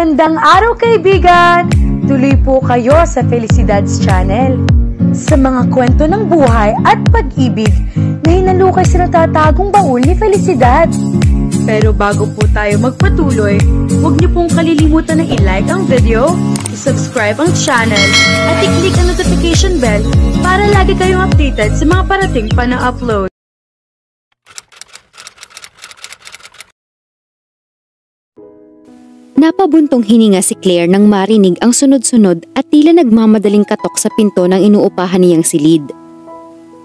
Magandang araw kaibigan! Tuloy po kayo sa Felicidad's Channel. Sa mga kwento ng buhay at pag-ibig na hinalukay sa natatagong baul ni Felicidad. Pero bago po tayo magpatuloy, huwag niyo pong kalilimutan na i-like ang video, i-subscribe ang channel, at i-click ang notification bell para lagi kayong updated sa mga parating pa na upload. Napabuntong hininga si Claire nang marinig ang sunod-sunod at tila nagmamadaling katok sa pinto ng inuupahan niyang silid.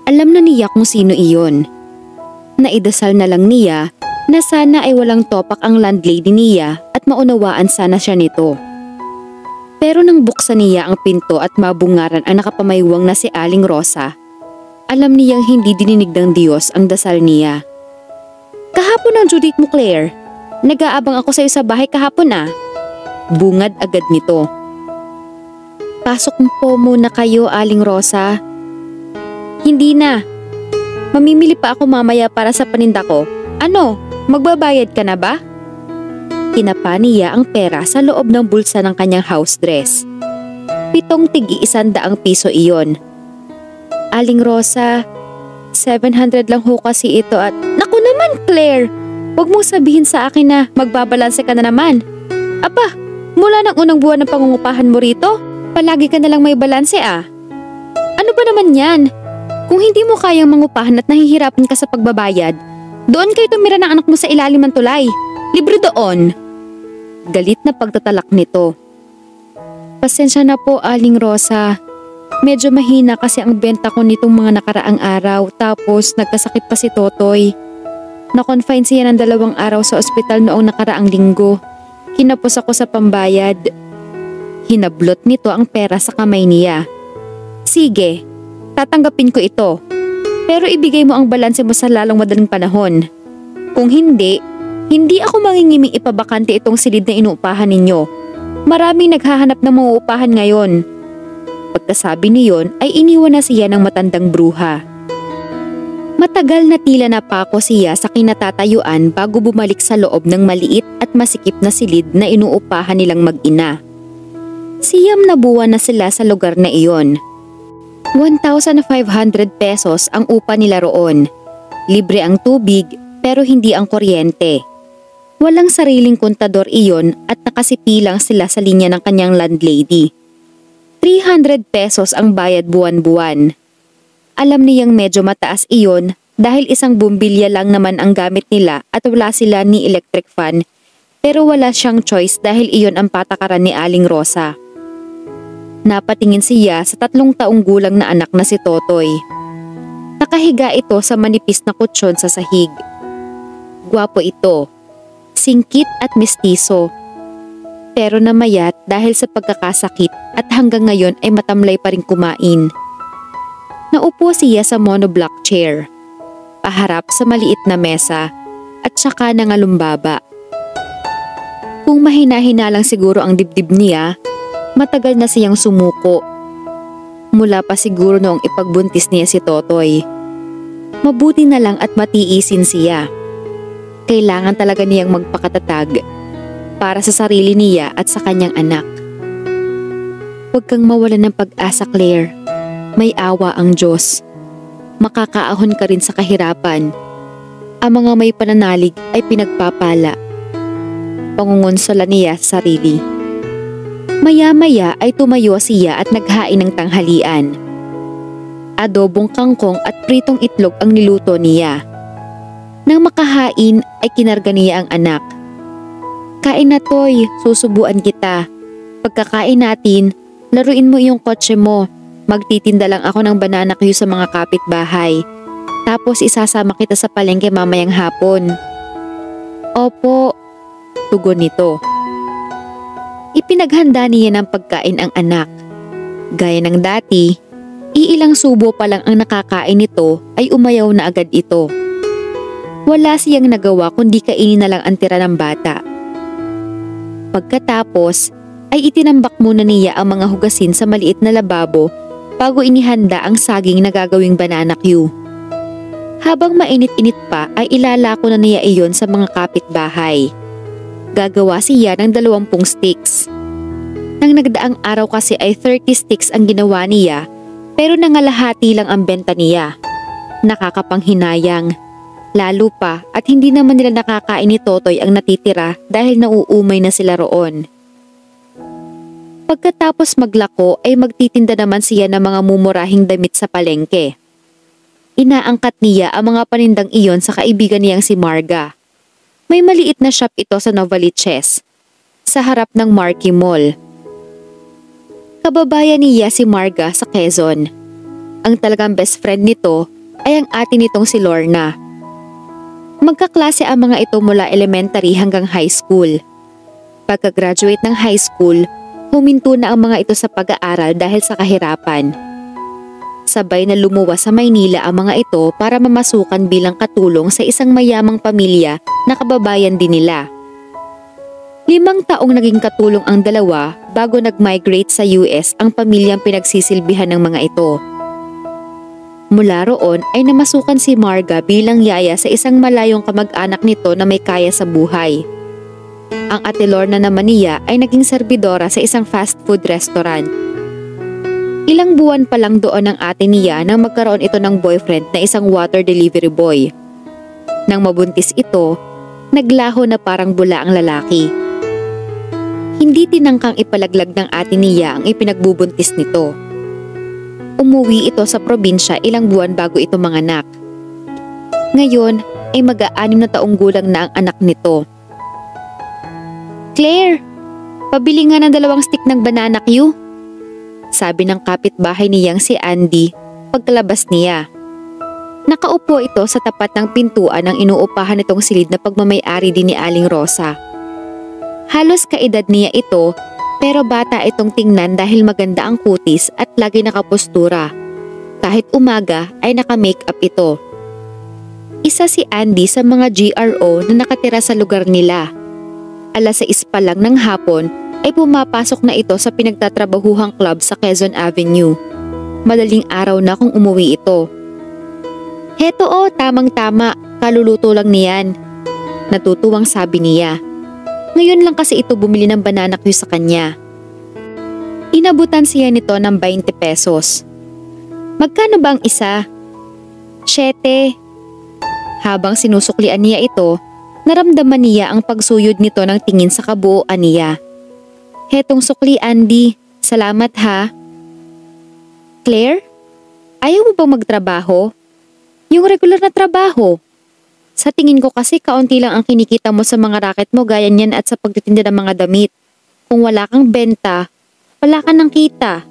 Alam na niya kung sino iyon. Naidasal na lang niya na sana ay walang topak ang landlady niya at maunawaan sana siya nito. Pero nang buksan niya ang pinto at mabungaran ang nakapamaywang na si Aling Rosa, alam niyang hindi dininig ng Diyos ang dasal niya. "Kahapon ang due date mo, Claire. Nag-aabang ako sa iyo sa bahay kahapon ah." Bungad agad nito. "Pasok po muna kayo, Aling Rosa." "Hindi na. Mamimili pa ako mamaya para sa paninda ko. Ano, magbabayad ka na ba?" Kinapa niya ang pera sa loob ng bulsa ng kanyang house dress. 7 tig-100 piso iyon. "Aling Rosa, 700 lang ho kasi ito at..." "Naku naman, Claire! Huwag mong sabihin sa akin na magbabalanse ka na naman. Aba, mula ng unang buwan ng pangungupahan mo rito, palagi ka na lang may balanse ah. Ano ba naman yan? Kung hindi mo kayang mangupahan at nahihirapan ka sa pagbabayad, doon kayo tumira ng anak mo sa ilalim ng tulay. Libre doon." Galit na pagtatalak nito. "Pasensya na po, Aling Rosa. Medyo mahina kasi ang benta ko nitong mga nakaraang araw tapos nagkasakit pa si Totoy. Na-confine siya ng 2 araw sa ospital noong nakaraang linggo. Kinapos ako sa pambayad." Hinablot nito ang pera sa kamay niya. "Sige, tatanggapin ko ito. Pero ibigay mo ang balanse mo sa lalong madaling panahon. Kung hindi, hindi ako mangingiming ipabakante itong silid na inuupahan ninyo. Maraming naghahanap ng mga upahan ngayon." Pagkasabi niyon ay iniwan na siya ng matandang bruha. Matagal na tila napako siya sa kinatatayuan bago bumalik sa loob ng maliit at masikip na silid na inuupahan nilang mag-ina. 9 na buwan na sila sa lugar na iyon. 1,500 pesos ang upa nila roon. Libre ang tubig pero hindi ang kuryente. Walang sariling kontador iyon at nakasipilang sila sa linya ng kanyang landlady. 300 pesos ang bayad buwan-buwan. Alam niyang medyo mataas iyon dahil isang bumbilya lang naman ang gamit nila at wala sila ni electric fan, pero wala siyang choice dahil iyon ang patakaran ni Aling Rosa. Napatingin siya sa 3 taong gulang na anak na si Totoy. Nakahiga ito sa manipis na kutsyon sa sahig. Gwapo ito, singkit at mestizo, pero namayat dahil sa pagkakasakit at hanggang ngayon ay matamlay pa rin kumain. Naupo siya sa monoblock chair, paharap sa maliit na mesa at saka nangalumbaba. Kung mahina-hina lang siguro ang dibdib niya, matagal na siyang sumuko. Mula pa siguro noong ipagbuntis niya si Totoy. Mabuti na lang at matiisin siya. Kailangan talaga niyang magpakatatag para sa sarili niya at sa kanyang anak. "Huwag kang mawalan ng pag-asa, Claire. May awa ang Diyos. Makakaahon ka rin sa kahirapan. Ang mga may pananalig ay pinagpapala." Pangungonsola niya sa sarili. Maya-maya ay tumayo siya at naghain ng tanghalian. Adobong kangkong at pritong itlog ang niluto niya. Nang makahain ay kinarga niya ang anak. "Kain na, Toy, susubuan kita. Pagkakain natin, laruin mo iyong kotse mo. Magtitinda lang ako ng banana Q sa mga kapitbahay. Tapos isasama kita sa palengke mamayang hapon." "Opo," tugon nito. Ipinaghanda niya ng pagkain ang anak. Gaya ng dati, iilang subo pa lang ang nakakain nito ay umayaw na agad ito. Wala siyang nagawa kundi kainin na lang ang tira ng bata. Pagkatapos ay itinambak muna niya ang mga hugasin sa maliit na lababo bago inihanda ang saging na gagawing banana Q. Habang mainit-init pa ay ilalako na niya iyon sa mga kapitbahay. Gagawa siya ng 20 sticks. Nang nagdaang araw kasi ay 30 sticks ang ginawa niya pero nangalahati lang ang benta niya. Nakakapanghinayang. Lalo pa at hindi naman nila nakakain ni Totoy ang natitira dahil nauumay na sila roon. Pagkatapos maglako ay magtitinda naman siya ng mga mumurahing damit sa palengke. Inaangkat niya ang mga panindang iyon sa kaibigan niyang si Marga. May maliit na shop ito sa Novaliches, sa harap ng Marquee Mall. Kababayan niya si Marga sa Quezon. Ang talagang best friend nito ay ang ate nitong si Lorna. Magkaklase ang mga ito mula elementary hanggang high school. Pagka-graduate ng high school, huminto na ang mga ito sa pag-aaral dahil sa kahirapan. Sabay na lumuwas sa Maynila ang mga ito para mamasukan bilang katulong sa isang mayamang pamilya na kababayan din nila. 5 taong naging katulong ang dalawa bago nag-migrate sa US ang pamilyang pinagsisilbihan ng mga ito. Mula roon ay namasukan si Marga bilang yaya sa isang malayong kamag-anak nito na may kaya sa buhay. Ang ate Lorna naman niya ay naging serbidora sa isang fast food restaurant. Ilang buwan pa lang doon ang ate niya nang magkaroon ito ng boyfriend na isang water delivery boy. Nang mabuntis ito, naglaho na parang bula ang lalaki. Hindi tinangkang ipalaglag ng ate niya ang ipinagbubuntis nito. Umuwi ito sa probinsya ilang buwan bago ito manganak. Ngayon ay mag-6 na taong gulang na ang anak nito. "Claire, pabili nga ng 2 stick ng banana Q," sabi ng kapitbahay niyang si Andy pagkalabas niya. Nakaupo ito sa tapat ng pintuan ng inuupahan nitong silid na pagmamay-ari din ni Aling Rosa. Halos kaedad niya ito pero bata itong tingnan dahil maganda ang kutis at lagi nakapostura. Kahit umaga ay naka-makeup ito. Isa si Andy sa mga GRO na nakatira sa lugar nila. 6:00 pa lang ng hapon ay pumapasok na ito sa pinagtatrabahuhang club sa Quezon Avenue. Madaling araw na kung umuwi ito. "Heto tamang-tama, kaluluto lang niyan," natutuwang sabi niya. Ngayon lang kasi ito bumili ng banana Q sa kanya. Inabutan siya nito ng 20 pesos. "Magkano ba ang isa?" "7. Habang sinusuklian niya ito, naramdaman niya ang pagsuyod nito ng tingin sa kabuuan niya. "Hetong sukli, Andy. Salamat ha." "Claire, ayaw mo bang magtrabaho? Yung regular na trabaho. Sa tingin ko kasi kaunti lang ang kinikita mo sa mga racket mo gaya niyan at sa pagtitinda ng mga damit. Kung wala kang benta, wala ka ng kita.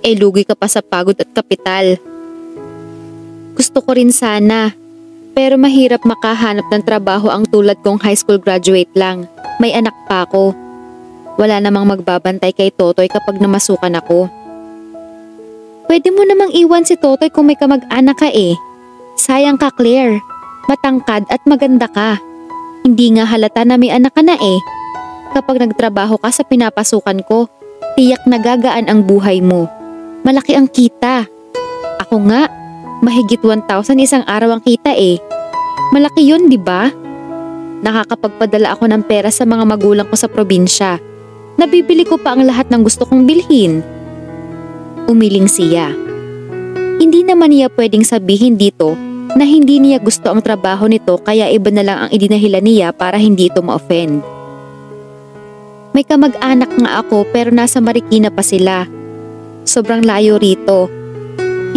Eh lugi ka pa sa pagod at kapital." "Gusto ko rin sana. Pero mahirap makahanap ng trabaho ang tulad kong high school graduate lang. May anak pa ako. Wala namang magbabantay kay Totoy kapag namasukan ako." "Pwede mo namang iwan si Totoy kung may kamag-anak ka eh. Sayang ka, Claire. Matangkad at maganda ka. Hindi nga halata na may anak ka na eh. Kapag nagtrabaho ka sa pinapasukan ko, tiyak na gagaan ang buhay mo. Malaki ang kita. Ako nga, mahigit 1,000 isang araw ang kita eh. Malaki yun, di ba? Nakakapagpadala ako ng pera sa mga magulang ko sa probinsya. Nabibili ko pa ang lahat ng gusto kong bilhin." Umiling siya. Hindi naman niya pwedeng sabihin dito na hindi niya gusto ang trabaho nito kaya iba na lang ang idinahilan niya para hindi ito ma-offend. "May kamag-anak nga ako pero nasa Marikina pa sila. Sobrang layo rito.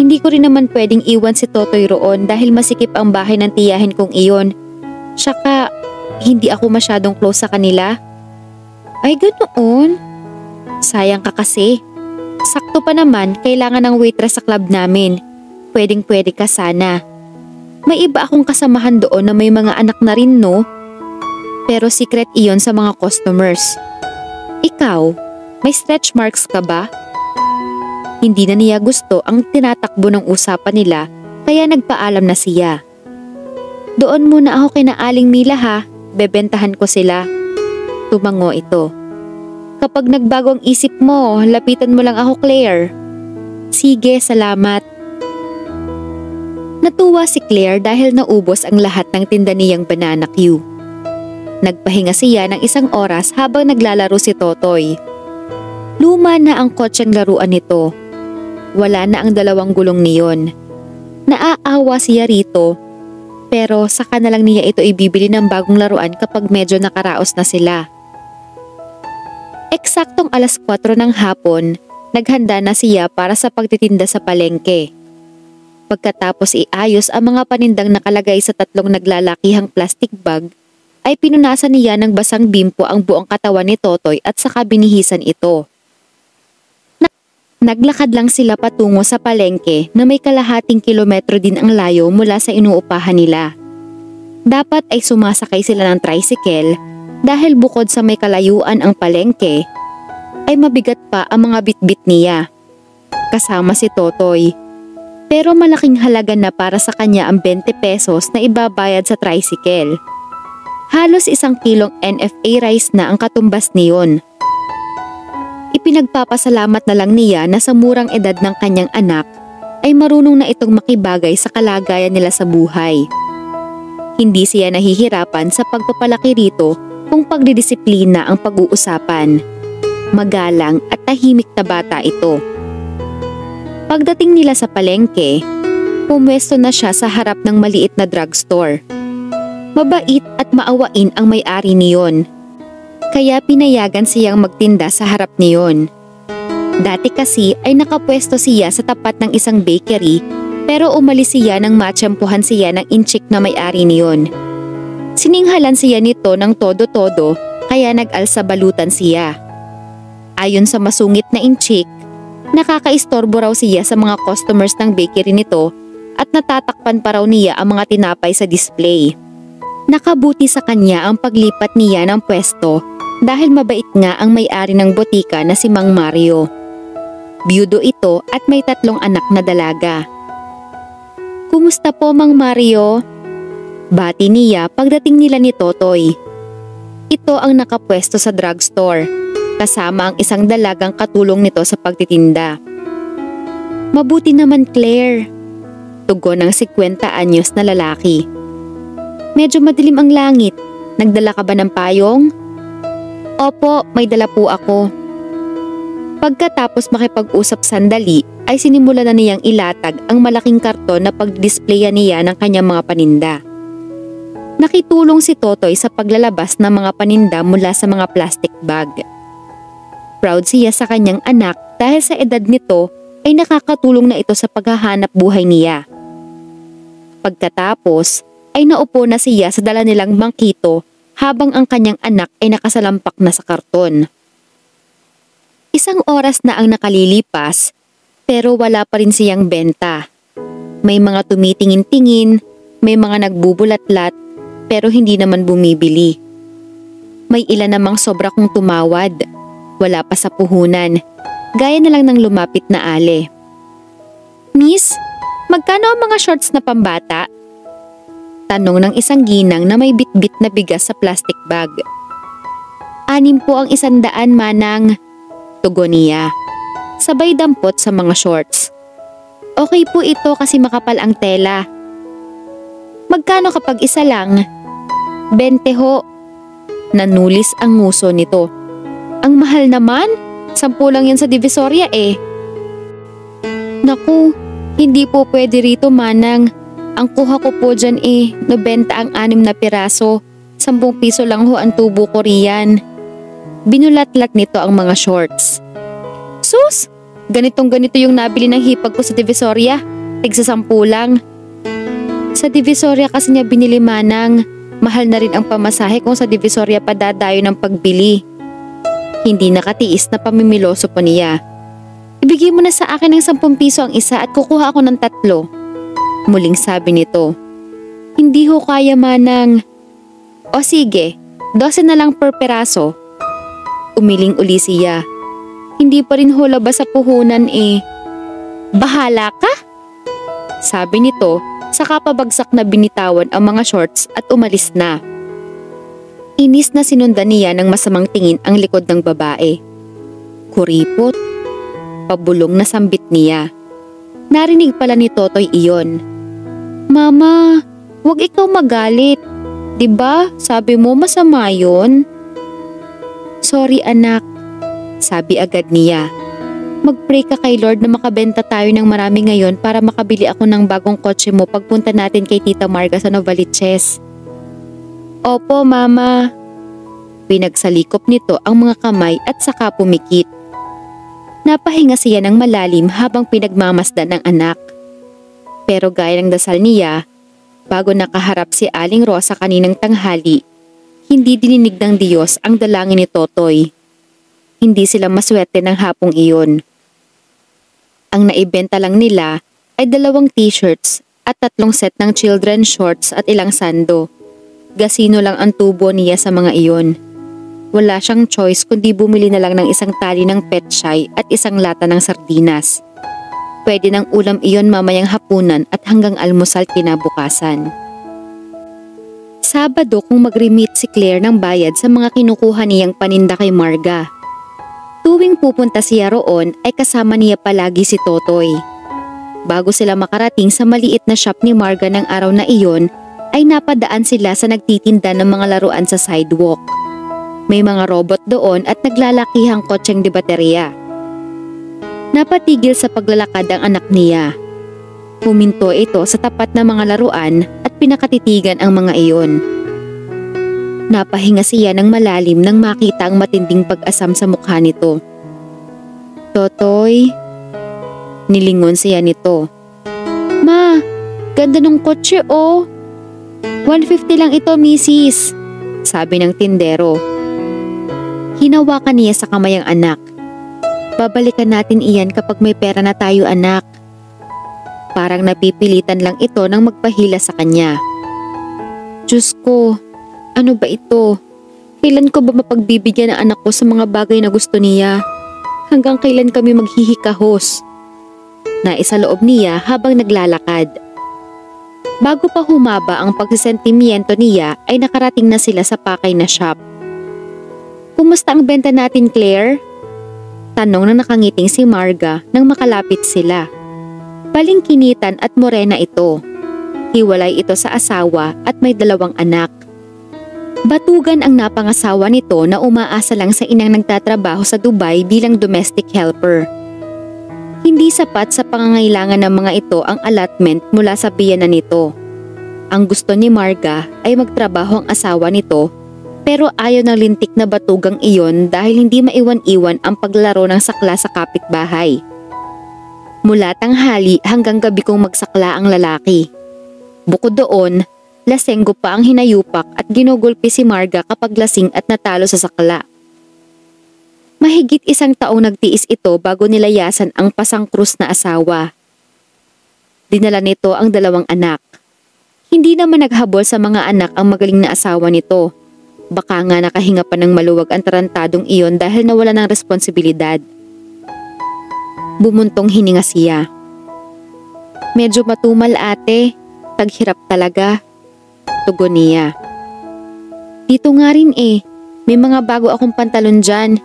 Hindi ko rin naman pwedeng iwan si Totoy roon dahil masikip ang bahay ng tiyahin kong iyon. Tsaka hindi ako masyadong close sa kanila." "Ay ganoon? Sayang ka kasi. Sakto pa naman kailangan ng waitress sa club namin. Pwedeng-pwede ka sana. May iba akong kasamahan doon na may mga anak na rin no? Pero secret iyon sa mga customers. Ikaw, may stretch marks ka ba?" Hindi na niya gusto ang tinatakbo ng usapan nila kaya nagpaalam na siya. "Doon muna ako kina Aling Mila ha, bebentahan ko sila." Tumango ito. "Kapag nagbago ang isip mo, lapitan mo lang ako, Claire." "Sige, salamat." Natuwa si Claire dahil naubos ang lahat ng tinda niyang banana Q. Nagpahinga siya ng isang oras habang naglalaro si Totoy. Luma na ang kotseng laruan nito. Wala na ang dalawang gulong niyon. Naaawa siya rito, pero saka na lang niya ito ibibili ng bagong laruan kapag medyo nakaraos na sila. Eksaktong alas 4 ng hapon, naghanda na siya para sa pagtitinda sa palengke. Pagkatapos iayos ang mga panindang nakalagay sa 3 naglalakihang plastic bag, ay pinunasan niya ng basang bimpo ang buong katawan ni Totoy at saka binihisan ito. Naglakad lang sila patungo sa palengke na may kalahating kilometro din ang layo mula sa inuupahan nila. Dapat ay sumasakay sila ng tricycle dahil bukod sa may kalayuan ang palengke, ay mabigat pa ang mga bitbit niya. Kasama si Totoy. Pero malaking halaga na para sa kanya ang 20 pesos na ibabayad sa tricycle. Halos 1 kilong NFA rice na ang katumbas niyon. Ipinagpapasalamat na lang niya na sa murang edad ng kanyang anak ay marunong na itong makibagay sa kalagayan nila sa buhay. Hindi siya nahihirapan sa pagpapalaki rito kung pagdidisiplina ang pag-uusapan. Magalang at tahimik na bata ito. Pagdating nila sa palengke, pumwesto na siya sa harap ng maliit na drugstore. Mabait at maawain ang may-ari niyon. Kaya pinayagan siyang magtinda sa harap niyon. Dati kasi ay nakapwesto siya sa tapat ng isang bakery pero umalis siya nang matsyempohan siya ng inchik na may-ari niyon. Sininghalan siya nito ng todo-todo kaya nag-alsa balutan siya. Ayon sa masungit na inchik, nakakaistorbo raw siya sa mga customers ng bakery nito at natatakpan pa raw niya ang mga tinapay sa display. Nakabuti sa kanya ang paglipat niya ng pwesto dahil mabait nga ang may-ari ng botika na si Mang Mario. Byudo ito at may 3 anak na dalaga. "Kumusta po, Mang Mario?" Bati niya pagdating nila ni Totoy. Ito ang nakapwesto sa drugstore, kasama ang isang dalagang katulong nito sa pagtitinda. "Mabuti naman, Claire," tugon ng 50 anyos na lalaki. "Medyo madilim ang langit. Nagdala ka ba ng payong?" "Opo, may dala po ako." Pagkatapos makipag-usap sandali, ay sinimula na niyang ilatag ang malaking karton na pag-displayan niya ng kanyang mga paninda. Nakitulong si Totoy sa paglalabas ng mga paninda mula sa mga plastic bag. Proud siya sa kanyang anak dahil sa edad nito ay nakakatulong na ito sa paghahanap buhay niya. Pagkatapos, ay naupo na siya sa dala nilang bangkito habang ang kanyang anak ay nakasalampak na sa karton. 1 oras na ang nakalilipas pero wala pa rin siyang benta. May mga tumitingin-tingin, may mga nagbubulatlat pero hindi naman bumibili. May ilan namang sobra kong tumawad. Wala pa sa puhunan. Gaya na lang ng lumapit na ale. "Miss, magkano ang mga shorts na pambata?" Tanong ng isang ginang na may bitbit na bigas sa plastic bag. "6 po ang 100, manang," tugon niya. Sabay dampot sa mga shorts. "Okay po ito kasi makapal ang tela." "Magkano kapag isa lang?" "20 ho." Nanulis ang nguso nito. "Ang mahal naman, 10 lang yan sa Divisoria eh." "Naku, hindi po pwede rito, manang. Ang kuha ko po dyan nabenta ang 6 na piraso. 10 piso lang ho ang tubo ko riyan." Binulatlat nito ang mga shorts. "Sus, ganitong-ganito yung nabili ng hipag ko sa Divisoria. Tigsa 10 lang." "Sa Divisoria kasi niya binili, manang. Mahal na rin ang pamasahe kung sa Divisoria pa dadayo ng pagbili." Hindi nakatiis na pamimiloso pa niya. "Ibigay mo na sa akin ng 10 piso ang isa at kukuha ako ng 3. Muling sabi nito. "Hindi ho kaya, manang." "O sige, 12 na lang per peraso." Umiling uli siya. "Hindi pa rin ho labas sa puhunan eh." "Bahala ka?" sabi nito, saka pabagsak na binitawan ang mga shorts at umalis na. Inis na sinundan niya ng masamang tingin ang likod ng babae. Kuripot. Pabulong na sambit niya. Narinig pala ni Totoy iyon. "Mama, wag ikaw magalit. 'Diba? Sabi mo masama yun? Sorry anak, sabi agad niya. Mag-pray ka kay Lord na makabenta tayo ng marami ngayon para makabili ako ng bagong kotse mo pagpunta natin kay Tita Marga sa Novaliches. Opo, Mama. Pinagsalikop nito ang mga kamay at saka pumikit. Napahinga siya ng malalim habang pinagmamasdan ng anak. Pero gaya ng dasal niya, bago nakaharap si Aling Rosa kaninang tanghali, hindi dininig ng Diyos ang dalangin ni Totoy. Hindi sila maswerte ng hapong iyon. Ang naibenta lang nila ay 2 t-shirts at 3 set ng children's shorts at ilang sando. Gasino lang ang tubo niya sa mga iyon. Wala siyang choice kundi bumili na lang ng isang tali ng petsay at isang lata ng sardinas. Pwede ng ulam iyon mamayang hapunan at hanggang almusal kinabukasan. Sabado kung mag-remit si Claire ng bayad sa mga kinukuha niyang paninda kay Marga. Tuwing pupunta siya roon ay kasama niya palagi si Totoy. Bago sila makarating sa maliit na shop ni Marga ng araw na iyon, ay napadaan sila sa nagtitinda ng mga laruan sa sidewalk. May mga robot doon at naglalakihang kotseng de baterya. Napatigil sa paglalakad ang anak niya. Huminto ito sa tapat ng mga laruan at pinakatitigan ang mga iyon. Napahinga siya ng malalim nang makita ang matinding pag-asam sa mukha nito. Totoy, nilingon siya nito. Ma, ganda ng kotse oh. 150 lang ito, misis, sabi ng tindero. Hinawakan niya sa kamay ang anak. Babalikan natin iyan kapag may pera na tayo, anak. Parang napipilitan lang ito nang magpahila sa kanya. Diyos ko, ano ba ito? Kailan ko ba mapagbibigyan ang anak ko sa mga bagay na gusto niya? Hanggang kailan kami maghihikahos? Naisaloob niya habang naglalakad. Bago pa humaba ang pagsisentimiento niya ay nakarating na sila sa pakay na shop. Kumusta ang benta natin, Claire? Tanong na nakangiting si Marga nang makalapit sila. Balingkinitan at morena ito. Hiwalay ito sa asawa at may 2 anak. Batugan ang napangasawa nito na umaasa lang sa inang nagtatrabaho sa Dubai bilang domestic helper. Hindi sapat sa pangangailangan ng mga ito ang allotment mula sa biyenan nito. Ang gusto ni Marga ay magtrabaho ang asawa nito, pero ayaw ng lintik na batugang iyon dahil hindi maiwan-iwan ang paglaro ng sakla sa kapitbahay. Mula tanghali hanggang gabi kong magsakla ang lalaki. Bukod doon, lasenggo pa ang hinayupak at ginugulpi si Marga kapag lasing at natalo sa sakla. Mahigit 1 taong nagtiis ito bago nilayasan ang pasangkrus na asawa. Dinala nito ang 2 anak. Hindi naman naghabol sa mga anak ang magaling na asawa nito. Baka nga nakahinga pa ng maluwag ang tarantadong iyon dahil nawala ng responsibilidad. Bumuntong hininga siya. Medyo matumal ate, taghirap talaga, tugon niya. Dito nga rin may mga bago akong pantalon dyan.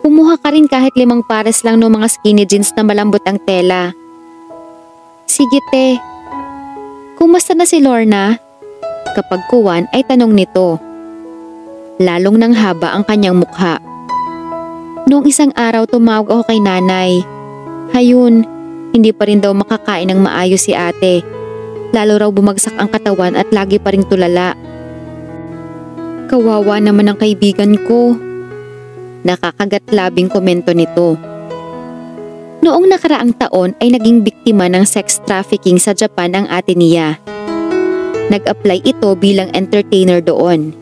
Kumuha ka rin kahit 5 pares lang ng mga skinny jeans na malambot ang tela. Sige te. Kumusta na si Lorna? Kapag kuwan ay tanong nito. Lalong nang haba ang kanyang mukha. Noong isang araw tumawag ako kay nanay. Hayun, hindi pa rin daw makakain ng maayos si ate. Lalo raw bumagsak ang katawan at lagi pa ring tulala. Kawawa naman ang kaibigan ko. Nakakagat-labing komento nito. Noong nakaraang taon ay naging biktima ng sex trafficking sa Japan ang ate niya. Nag-apply ito bilang entertainer doon.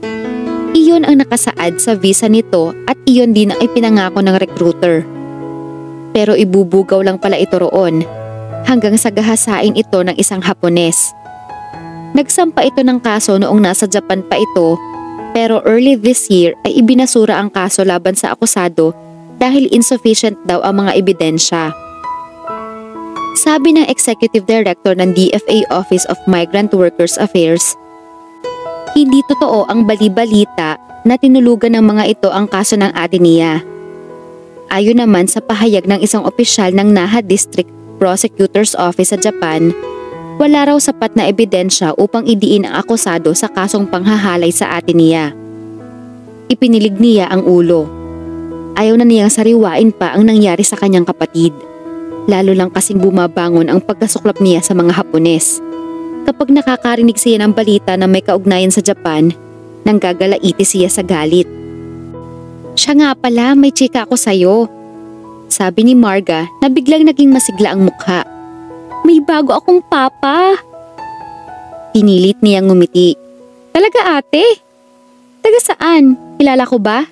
Iyon ang nakasaad sa visa nito at iyon din ang ipinangako ng recruiter. Pero ibubugaw lang pala ito roon hanggang sa gahasain ito ng isang Hapones. Nagsampa ito ng kaso noong nasa Japan pa ito, pero early this year ay ibinasura ang kaso laban sa akusado dahil insufficient daw ang mga ebidensya. Sabi ng Executive Director ng DFA Office of Migrant Workers Affairs, hindi totoo ang bali-balita na tinulugan ng mga ito ang kaso ng ate niya. Ayon naman sa pahayag ng isang opisyal ng Naha District Prosecutor's Office sa Japan, Wala raw sapat na ebidensya upang idiin ang akusado sa kasong panghahalay sa ate niya. Ipinilig niya ang ulo. Ayaw na niyang sariwain pa ang nangyari sa kanyang kapatid. Lalo lang kasing bumabangon ang pagkasuklap niya sa mga Hapones. Kapag nakakarinig siya ng balita na may kaugnayan sa Japan, nanggagalaiti siya sa galit. Siya nga pala, may chika ako sa'yo. Sabi ni Marga na biglang naging masigla ang mukha. May bago akong papa. Pinilit niyang ngumiti. Talaga ate? Taga saan? Kilala ko ba?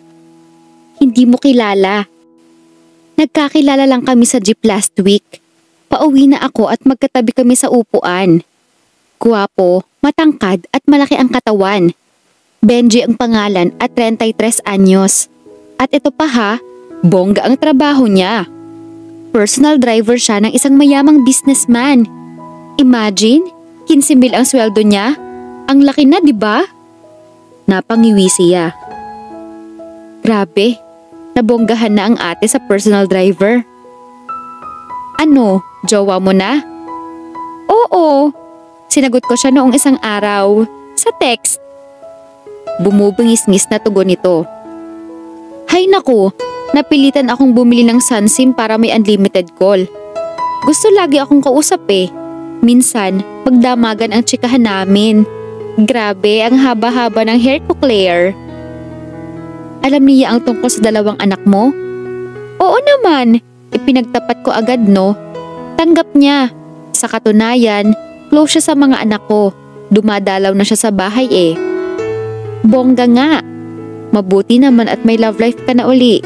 Hindi mo kilala. Nagkakilala lang kami sa jeep last week. Pauwi na ako at magkatabi kami sa upuan. Guwapo, matangkad at malaki ang katawan. Benji ang pangalan at 33 anyos. At ito pa ha, bongga ang trabaho niya. Personal driver siya ng isang mayamang businessman. Imagine, 15,000 ang sweldo niya. Ang laki na, di ba? Napangiwi siya. Grabe, nabonggahan na ang ate sa personal driver. Ano, jowa mo na? Oo, sinagot ko siya noong isang araw sa text. Bumubungis-ngis na tugon nito. Hay naku, napilitan akong bumili ng SunSim para may unlimited call. Gusto lagi akong kausap eh. Minsan, magdamagan ang tsikahan namin. Grabe, ang haba-haba ng hair ko, Claire. Alam niya ang tungkol sa 2 anak mo? Oo naman, ipinagtapat ko agad no. Tanggap niya. Sa katunayan, close siya sa mga anak ko. Dumadalaw na siya sa bahay eh. Bongga nga. Mabuti naman at may love life ka na uli.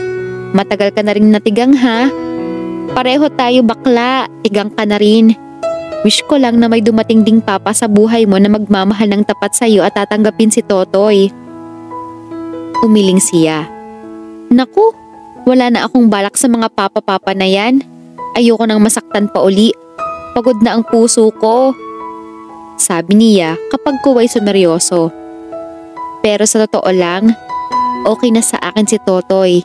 Matagal ka na rin natigang ha. Pareho tayo bakla, tigang ka na rin. Wish ko lang na may dumating ding papa sa buhay mo na magmamahal ng tapat sa'yo at tatanggapin si Totoy. Umiling siya. Naku, wala na akong balak sa mga papa-papa na yan. Ayoko nang masaktan pa uli. Pagod na ang puso ko. Sabi niya kapag kuwa'y sumeryoso. Pero sa totoo lang, okay na sa akin si Totoy.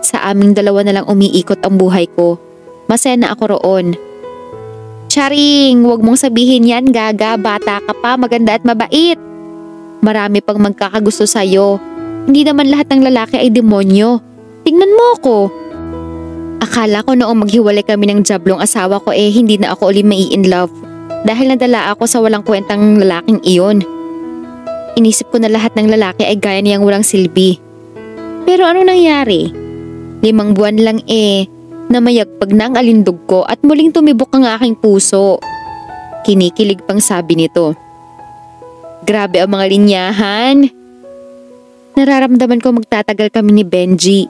Sa aming dalawa na lang umiikot ang buhay ko. Masaya na ako roon. Charing, huwag mong sabihin yan, gaga. Bata ka pa, maganda at mabait. Marami pang magkakagusto sa'yo. Hindi naman lahat ng lalaki ay demonyo. Tingnan mo ako. Akala ko noong maghiwalay kami ng jablong asawa ko hindi na ako uli mai-in love. Dahil nadala ako sa walang kwentang lalaking iyon. Inisip ko na lahat ng lalaki ay gaya niyang walang silbi. Pero ano nangyari? 5 buwan lang namayagpag na ang alindog ko at muling tumibok ang aking puso. Kinikilig pang sabi nito. Grabe ang mga linyahan. Nararamdaman ko magtatagal kami ni Benji.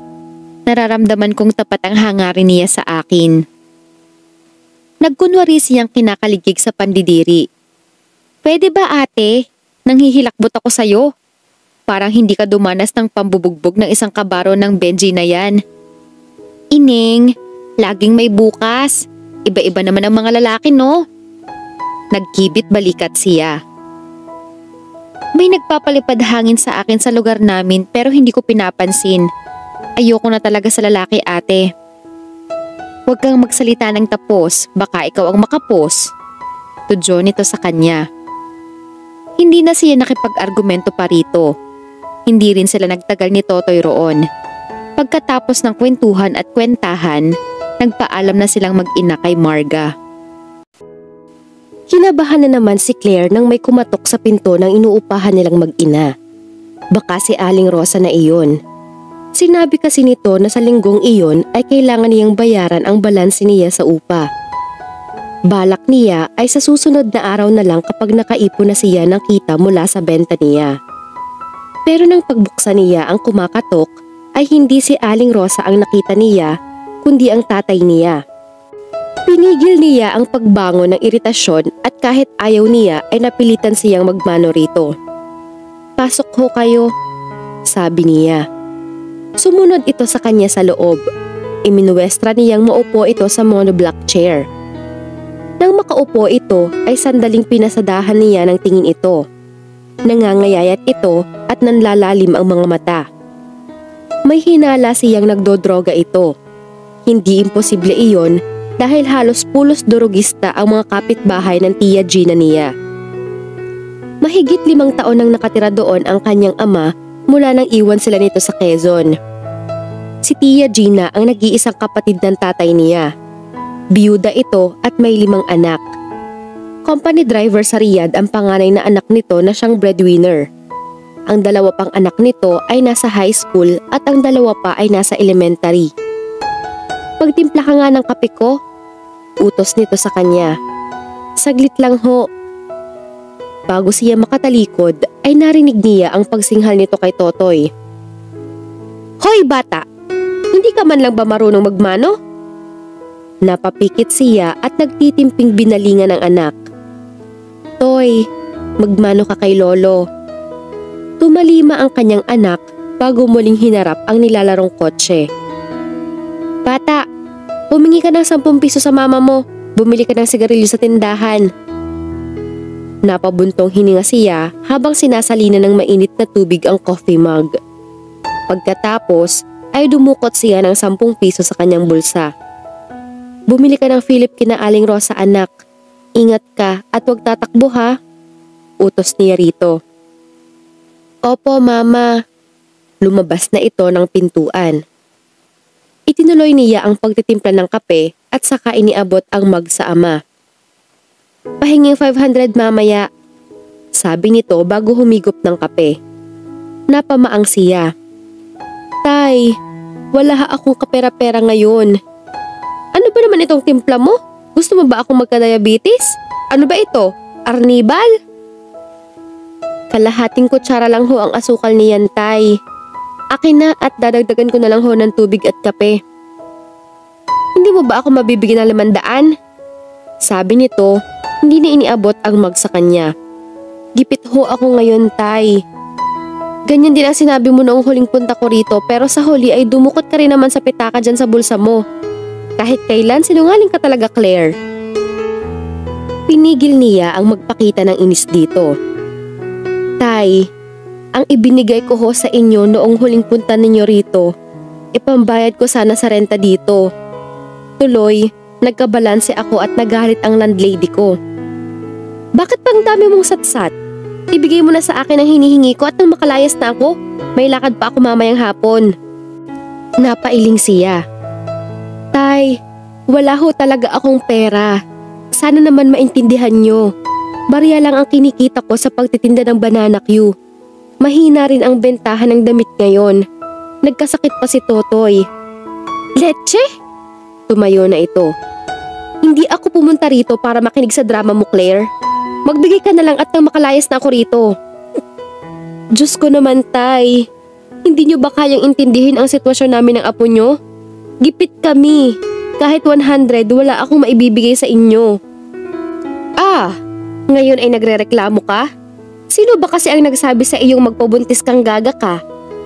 Nararamdaman kong tapat ang hangarin niya sa akin. Nagkunwari siyang kinakaligig sa pandidiri. Pwede ba ate? Nanghihilakbot ako sa'yo. Parang hindi ka dumanas ng pambubugbog ng isang kabaro ng Benji na yan. Ining, laging may bukas. Iba-iba naman ang mga lalaki no? Nagkibit balikat siya. May nagpapalipad hangin sa akin sa lugar namin pero hindi ko pinapansin. Ayoko na talaga sa lalaki ate. Huwag kang magsalita ng tapos, baka ikaw ang makapos. Tudyo nito sa kanya. Hindi na siya nakipag-argumento pa rito. Hindi rin sila nagtagal ni Totoy roon. Pagkatapos ng kwentuhan at kwentahan, nagpaalam na silang mag-ina kay Marga. Kinabahan na naman si Claire nang may kumatok sa pinto ng inuupahan nilang mag-ina. Baka si Aling Rosa na iyon. Sinabi kasi nito na sa linggong iyon ay kailangan niyang bayaran ang balanse niya sa upa. Balak niya ay sa susunod na araw na lang kapag nakaipon na siya ng kita mula sa benta niya. Pero nang pagbuksan niya ang kumakatok ay hindi si Aling Rosa ang nakita niya kundi ang tatay niya. Pinigil niya ang pagbangon ng iritasyon at kahit ayaw niya ay napilitan siyang magmano rito. Pasok ho kayo, sabi niya. Sumunod ito sa kanya sa loob. Iminuwestra niyang maupo ito sa monoblock chair. Nang makaupo ito ay sandaling pinasadahan niya ng tingin ito. Nangangayayat ito at nanlalalim ang mga mata. May hinala siyang nagdodroga ito. Hindi imposible iyon dahil halos pulos durugista ang mga kapitbahay ng Tia Gina niya. Mahigit 5 taon nang nakatira doon ang kanyang ama mula nang iwan sila nito sa Quezon. Si Tia Gina ang nag-iisang kapatid ng tatay niya. Biyuda ito at may 5 anak. Company driver sa Riyadh ang panganay na anak nito na siyang breadwinner. Ang 2 pang anak nito ay nasa high school at ang 2 pa ay nasa elementary. "Magtimpla ka nga ng kape ko," utos nito sa kanya. "Saglit lang ho." Bago siya makatalikod ay narinig niya ang pagsinghal nito kay Totoy. "Hoy bata! Hindi ka man lang ba marunong magmano?" Napapikit siya at nagtitimping binalingan ng anak. "Toy, magmano ka kay Lolo." Tumalima ang kanyang anak bago muling hinarap ang nilalarong kotse. "Bata, humingi ka ng 10 piso sa mama mo. Bumili ka ng sigarilyo sa tindahan." Napabuntong hininga siya habang sinasalina ng mainit na tubig ang coffee mug. Pagkatapos ay dumukot siya ng 10 piso sa kanyang bulsa. "Bumili ka ng Philip kina Aling Rosa, anak. Ingat ka at huwag tatakbo ha," utos niya rito. "Opo mama." Lumabas na ito ng pintuan. Itinuloy niya ang pagtitimpla ng kape at saka iniabot ang mug sa ama. "Pahinging 500 mamaya," sabi nito bago humigop ng kape. Napamaang siya. "Tay, wala akong kapera-pera ngayon." "Ano ba naman itong timpla mo? Gusto mo ba akong magka-diabetes? Ano ba ito? Arnibal?" "Kalahating kutsara lang ho ang asukal niyan, tay. Akin na at dadagdagan ko na lang ho ng tubig at kape." "Hindi mo ba ako mabibigyan ng 500? Sabi nito, hindi na iniabot ang mug sa kanya. "Gipit ho ako ngayon, tay." "Ganyan din ang sinabi mo noong huling punta ko rito pero sa huli ay dumukot ka rin naman sa pitaka dyan sa bulsa mo. Kahit kailan sinungaling ka talaga, Claire." Pinigil niya ang magpakita ng inis dito. "Tay, ang ibinigay ko ho sa inyo noong huling punta ninyo rito, ipambayad ko sana sa renta dito. Tuloy, nagkabalanse ako at nagalit ang landlady ko." "Bakit pang dami mong satsat? Ibigay mo na sa akin ang hinihingi ko at nang makalayas na ako, may lakad pa ako mamayang hapon." Napailing siya. "Tay, wala ho talaga akong pera. Sana naman maintindihan nyo. Barya lang ang kinikita ko sa pagtitinda ng banana Q. Mahina rin ang bentahan ng damit ngayon. Nagkasakit pa si Totoy." "Leche?" Tumayo na ito. "Hindi ako pumunta rito para makinig sa drama mo, Claire. Magbigay ka na lang at nang makalayas na ako rito." "Diyos ko naman, tay. Hindi nyo ba kayang intindihin ang sitwasyon namin ng apo nyo? Gipit kami. Kahit 100 wala akong maibibigay sa inyo." "Ah, ngayon ay nagrereklamo ka? Sino ba kasi ang nagsabi sa iyong magpabuntis kang gaga ka?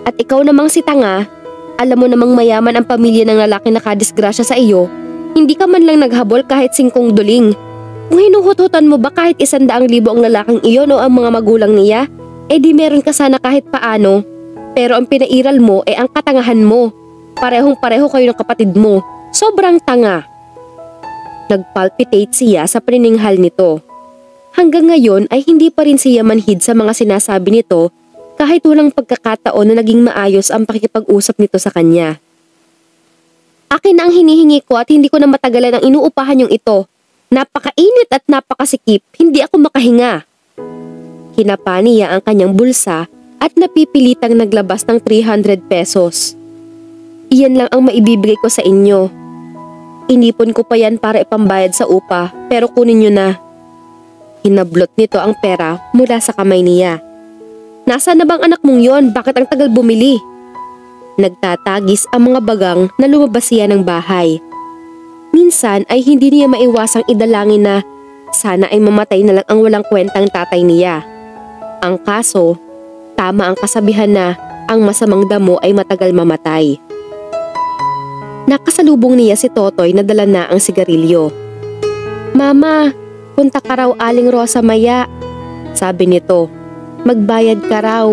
At ikaw namang si tanga, alam mo namang mayaman ang pamilya ng lalaki na kadisgrasya sa iyo. Hindi ka man lang naghabol kahit 5 duling. Kung hinuhut-hutan mo ba kahit 100,000 ang lalaking iyon o ang mga magulang niya, eh di meron ka sana kahit paano. Pero ang pinairal mo ay ang katangahan mo. Parehong-pareho kayo ng kapatid mo. Sobrang tanga." Nagpalpitate siya sa paninghal nito. Hanggang ngayon ay hindi pa rin siya manhid sa mga sinasabi nito kahit walang pagkakataon na naging maayos ang pakikipag-usap nito sa kanya. "Akin na ang hinihingi ko at hindi ko na matagalan ang inuupahan yung ito. Napakainit at napakasikip, hindi ako makahinga." Hinapa niya ang kanyang bulsa at napipilitang naglabas ng 300 pesos. "Iyan lang ang maibibigay ko sa inyo. Inipon ko pa yan para ipambayad sa upa pero kunin nyo na." Hinablot nito ang pera mula sa kamay niya. "Nasaan na bang anak mong yon? Bakit ang tagal bumili?" Nagtatagis ang mga bagang na lumabas siya ng bahay. Minsan ay hindi niya maiwasang idalangin na sana ay mamatay na lang ang walang kwentang tatay niya. Ang kaso, tama ang kasabihan na ang masamang damo ay matagal mamatay. Nakasalubong niya si Totoy na dala na ang sigarilyo. "Mama, punta ka raw Aling Rosa maya," sabi nito. "Magbayad ka raw."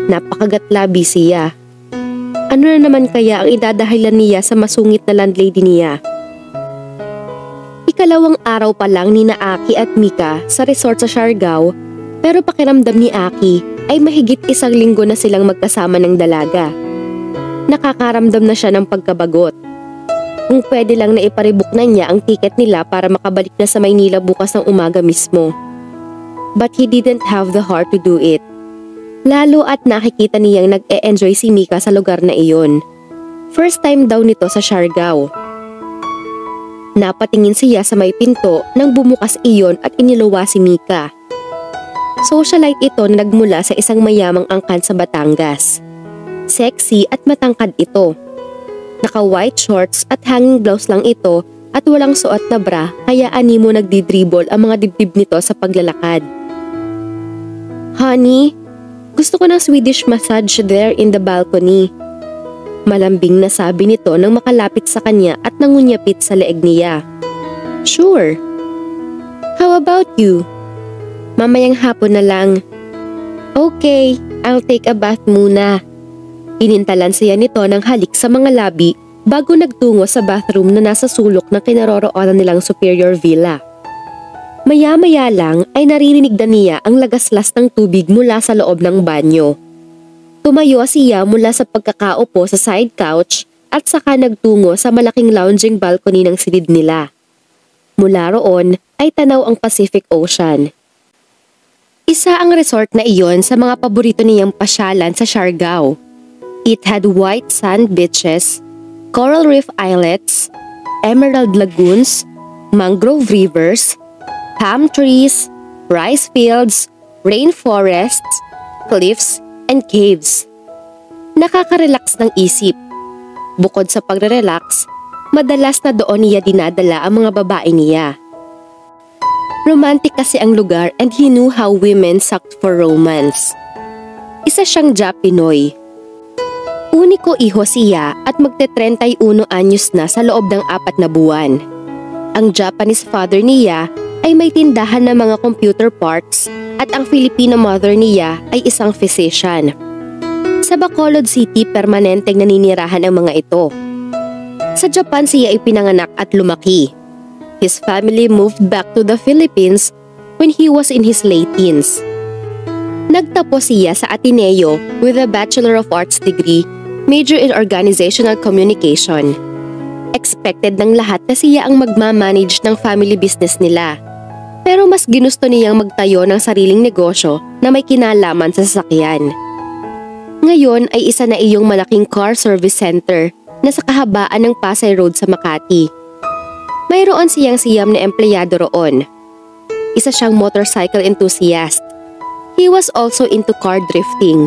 Napakagatlabi siya. Ano na naman kaya ang idadahilan niya sa masungit na landlady niya? Ikalawang araw pa lang ni Aki at Mika sa resort sa Siargao, pero pakiramdam ni Aki ay mahigit 1 linggo na silang magkasama ng dalaga. Nakakaramdam na siya ng pagkabagot. Kung pwede lang na iparebook na niya ang tiket nila para makabalik na sa Maynila bukas ng umaga mismo. But he didn't have the heart to do it. Lalo at nakikita niyang nag-e-enjoy si Mika sa lugar na iyon. First time daw nito sa Siargao. Napatingin siya sa may pinto nang bumukas iyon at iniluwa si Mika. Socialite ito na nagmula sa isang mayamang angkan sa Batangas. Sexy at matangkad ito. Naka-white shorts at hanging blouse lang ito at walang suot na bra kaya animo nagdidribble ang mga dibdib nito sa paglalakad. "Honey, gusto ko ng Swedish massage there in the balcony." Malambing na sabi nito nang makalapit sa kanya at nangunyapit sa leeg niya. "Sure. How about you?" "Mamayang hapon na lang." "Okay, I'll take a bath muna." Inintalan siya nito ng halik sa mga labi bago nagtungo sa bathroom na nasa sulok ng kinaroroonan nilang superior villa. Maya-maya lang ay naririnig na niya ang lagaslas ng tubig mula sa loob ng banyo. Tumayo siya mula sa pagkakaupo sa side couch at saka nagtungo sa malaking lounging balcony ng silid nila. Mula roon ay tanaw ang Pacific Ocean. Isa ang resort na iyon sa mga paborito niyang pasyalan sa Siargao. It had white sand beaches, coral reef islets, emerald lagoons, mangrove rivers, palm trees, rice fields, rainforests, cliffs, and caves. Nakaka-relax ng isip. Bukod sa pagre-relax, madalas na doon niya dinadala ang mga babae niya. Romantic kasi ang lugar and he knew how women sucked for romance. Isa siyang Japinoy. Uniko iho siya at magte-31 anyos na sa loob ng 4 na buwan. Ang Japanese father niya ay may tindahan ng mga computer parts at ang Filipino mother niya ay isang physician. Sa Bacolod City permanenteng naninirahan ang mga ito. Sa Japan siya ay pinanganak at lumaki. His family moved back to the Philippines when he was in his late teens. Nagtapos siya sa Ateneo with a Bachelor of Arts degree, major in Organizational Communication. Expected ng lahat na siya ang magmamanage ng family business nila. Pero mas ginusto niyang magtayo ng sariling negosyo na may kinalaman sa sasakyan. Ngayon ay isa na iyong malaking car service center na sa kahabaan ng Pasay Road sa Makati. Mayroon siyang siyam na empleyado roon. Isa siyang motorcycle enthusiast. He was also into car drifting.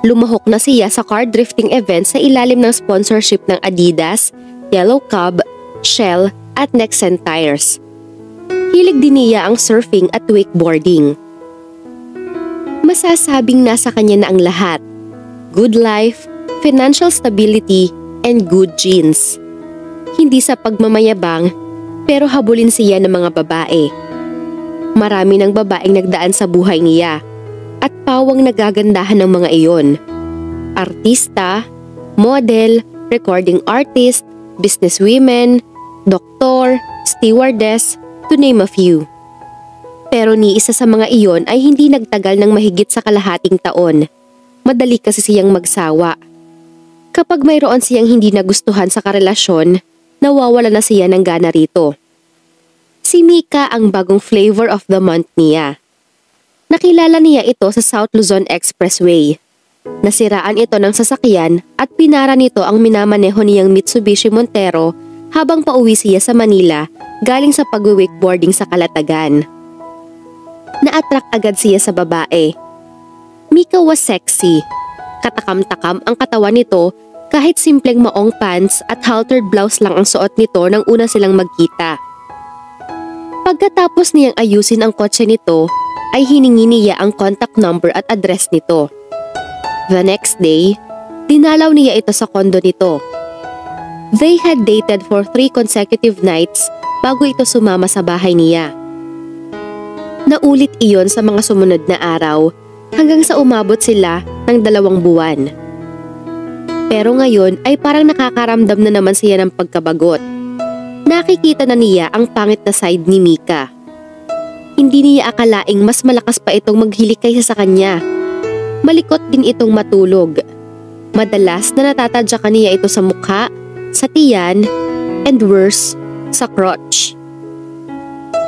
Lumahok na siya sa car drifting events sa ilalim ng sponsorship ng Adidas, Yellow Cab, Shell at Nexen Tires. Hilig din niya ang surfing at wakeboarding. Masasabing nasa kanya na ang lahat. Good life, financial stability, and good genes. Hindi sa pagmamayabang, pero habulin siya ng mga babae. Marami ng babaeng nagdaan sa buhay niya at pawang nagagandahan ng mga iyon. Artista, model, recording artist, businesswomen, doktor, stewardess, to name a few. Pero ni isa sa mga iyon ay hindi nagtagal ng mahigit sa kalahating taon. Madali kasi siyang magsawa. Kapag mayroon siyang hindi nagustuhan sa karelasyon, nawawala na siya ng gana rito. Si Mika ang bagong flavor of the month niya. Nakilala niya ito sa South Luzon Expressway. Nasiraan ito ng sasakyan at pinara nito ang minamaneho niyang Mitsubishi Montero habang pauwi siya sa Manila galing sa pag-wakeboarding sa Calatagan. Na-attract agad siya sa babae. Mika was sexy. Katakam-takam ang katawan nito kahit simpleng maong pants at haltered blouse lang ang suot nito nang una silang magkita. Pagkatapos niyang ayusin ang kotse nito, ay hiningi niya ang contact number at address nito. The next day, dinalaw niya ito sa kondo nito. They had dated for 3 consecutive nights bago ito sumama sa bahay niya. Naulit iyon sa mga sumunod na araw hanggang sa umabot sila ng 2 buwan. Pero ngayon ay parang nakakaramdam na naman siya ng pagkabagot. Nakikita na niya ang pangit na side ni Mika. Hindi niya akalaing mas malakas pa itong maghilik kaysa sa kanya. Malikot din itong matulog. Madalas na natatadyakan niya ito sa mukha, sa tiyan, and worse, sa crotch.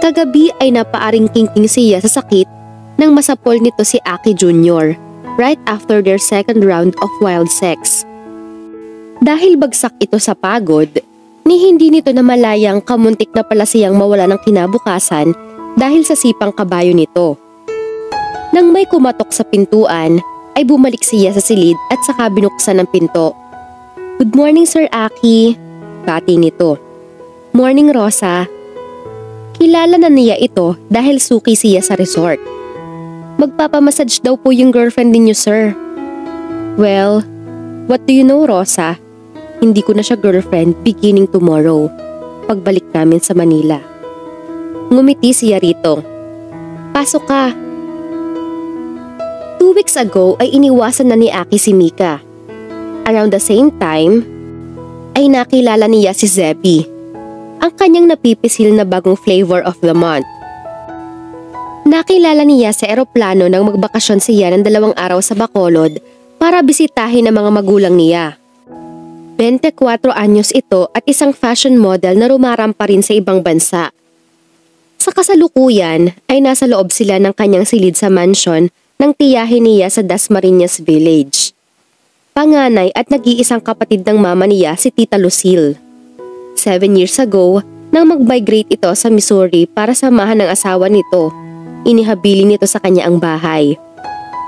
Kagabi ay napaaring kingking siya sa sakit nang masapol nito si Aki Jr. right after their second round of wild sex. Dahil bagsak ito sa pagod, ni hindi nito namalayang kamuntik na pala siyang mawala ng kinabukasan dahil sa sipang kabayo nito. Nang may kumatok sa pintuan, ay bumalik siya sa silid at saka binuksan ang pinto. "Good morning, Sir Aki," bati nito. "Morning, Rosa." Kilala na niya ito dahil suki siya sa resort. "Magpapamassage daw po yung girlfriend ninyo, sir." "Well, what do you know, Rosa? Hindi ko na siya girlfriend beginning tomorrow, pagbalik namin sa Manila." Ngumiti siya rito. "Pasok ka." 2 weeks ago ay iniwasan na ni Aki si Mika. Around the same time, ay nakilala niya si Zebby, ang kanyang napipisil na bagong flavor of the month. Nakilala niya sa eroplano nang magbakasyon siya ng 2 araw sa Bacolod para bisitahin ang mga magulang niya. 24 anyos ito at isang fashion model na rumarampa rin sa ibang bansa. Sa kasalukuyan ay nasa loob sila ng kanyang silid sa mansion ng tiyahin niya sa Dasmariñas Village. Panganay at nag-iisang kapatid ng mama niya si Tita Lucille. 7 years ago, nang mag-migrate ito sa Missouri para samahan ng asawa nito, inihabilin nito sa kanya ang bahay.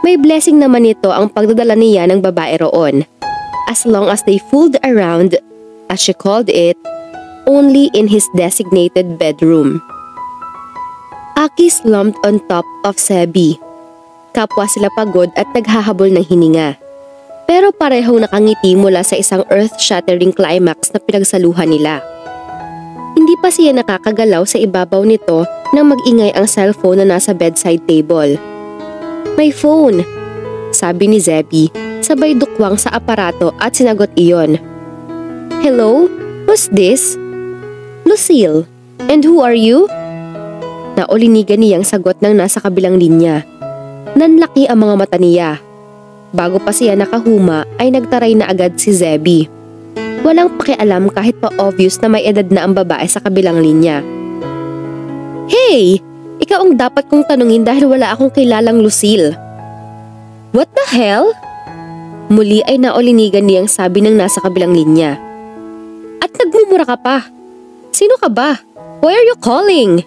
May blessing naman nito ang pagdadala niya ng babae roon, as long as they fooled around, as she called it, only in his designated bedroom. Aki slumped on top of Zebby. Kapwa sila pagod at naghahabol ng hininga. Pero parehong nakangiti mula sa isang earth-shattering climax na pinagsaluhan nila. Hindi pa siya nakakagalaw sa ibabaw nito nang mag-ingay ang cellphone na nasa bedside table. "My phone," sabi ni Zebby, sabay dukwang sa aparato at sinagot iyon. "Hello? Who's this?" "Lucille. And who are you?" Naulinigan niyang sagot ng nasa kabilang linya. Nanlaki ang mga mata niya. Bago pa siya nakahuma ay nagtaray na agad si Zebby. Walang pakialam kahit pa obvious na may edad na ang babae sa kabilang linya. "Hey! Ikaw ang dapat kong tanungin dahil wala akong kilalang Lucille." "What the hell?" Muli ay naulinigan niyang sabi ng nasa kabilang linya. "At nagmumura ka pa. Sino ka ba? Why are you calling?"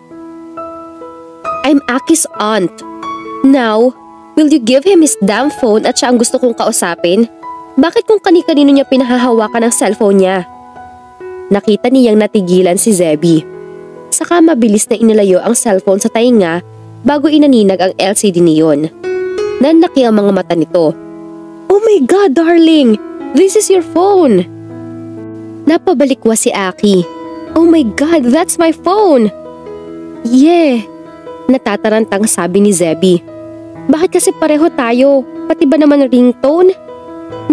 "I'm Aki's aunt. Now, will you give him his damn phone at siya ang gusto kong kausapin? Bakit kung kani-kanino niya pinahahawakan ang cellphone niya?" Nakita niyang natigilan si Zebby. Saka mabilis na inilayo ang cellphone sa tainga bago inaninag ang LCD niyon. Nanlaki ang mga mata nito. "Oh my God, darling! This is your phone!" Napabalikwa si Aki. "Oh my God, that's my phone!" "Yeah!" Natatarantang sabi ni Zebby. "Bakit kasi pareho tayo? Pati ba naman ringtone?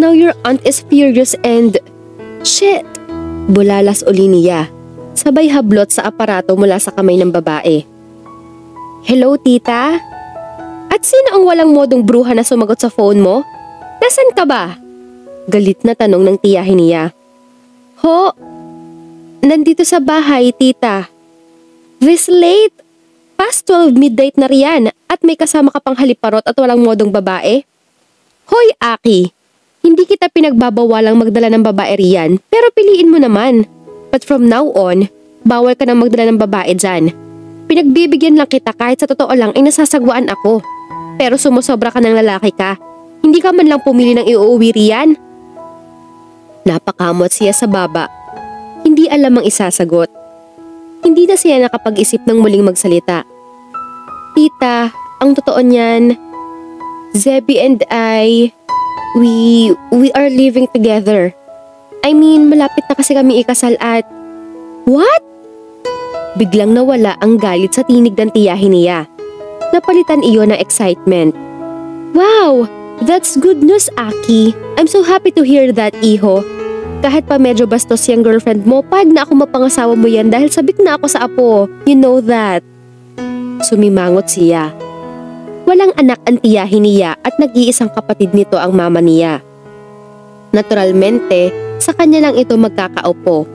Now your aunt is furious and... Shit!" Bulalas uli niya. Sabay hablot sa aparato mula sa kamay ng babae. "Hello, tita? At sino ang walang modong bruha na sumagot sa phone mo? Nasaan ka ba?" Galit na tanong ng tiyahin niya. "Ho? Nandito sa bahay, tita." "This late? Past 12 midnight na riyan at may kasama ka pang haliparot at walang modong babae?" "Hoy, Aki! Hindi kita pinagbabawalang magdala ng babae riyan, pero piliin mo naman. But from now on, bawal ka nang magdala ng babae dyan. Pinagbibigyan lang kita kahit sa totoo lang ay nasasagwaan ako. Pero sumusobra ka ng lalaki ka. Hindi ka man lang pumili ng iuuwi riyan." Napakamot siya sa baba. Hindi alam ang isasagot. Hindi na siya nakapag-isip ng muling magsalita. "Tita, ang totoo niyan, Zebby and I, we are living together. I mean, malapit na kasi kami ikasal at..." "What?" Biglang nawala ang galit sa tinig ng tiyahin niya. Napalitan iyon ng excitement. "Wow! That's good news, Aki. I'm so happy to hear that, iho. Kahit pa medyo bastos yung girlfriend mo, pag na ako mapangasawa mo yan dahil sabik na ako sa apo. You know that. Sumimangot siya. Walang anak ang tiyahin niya at nag-iisang kapatid nito ang mama niya. Naturalmente, sa kanya lang ito magkakaupo.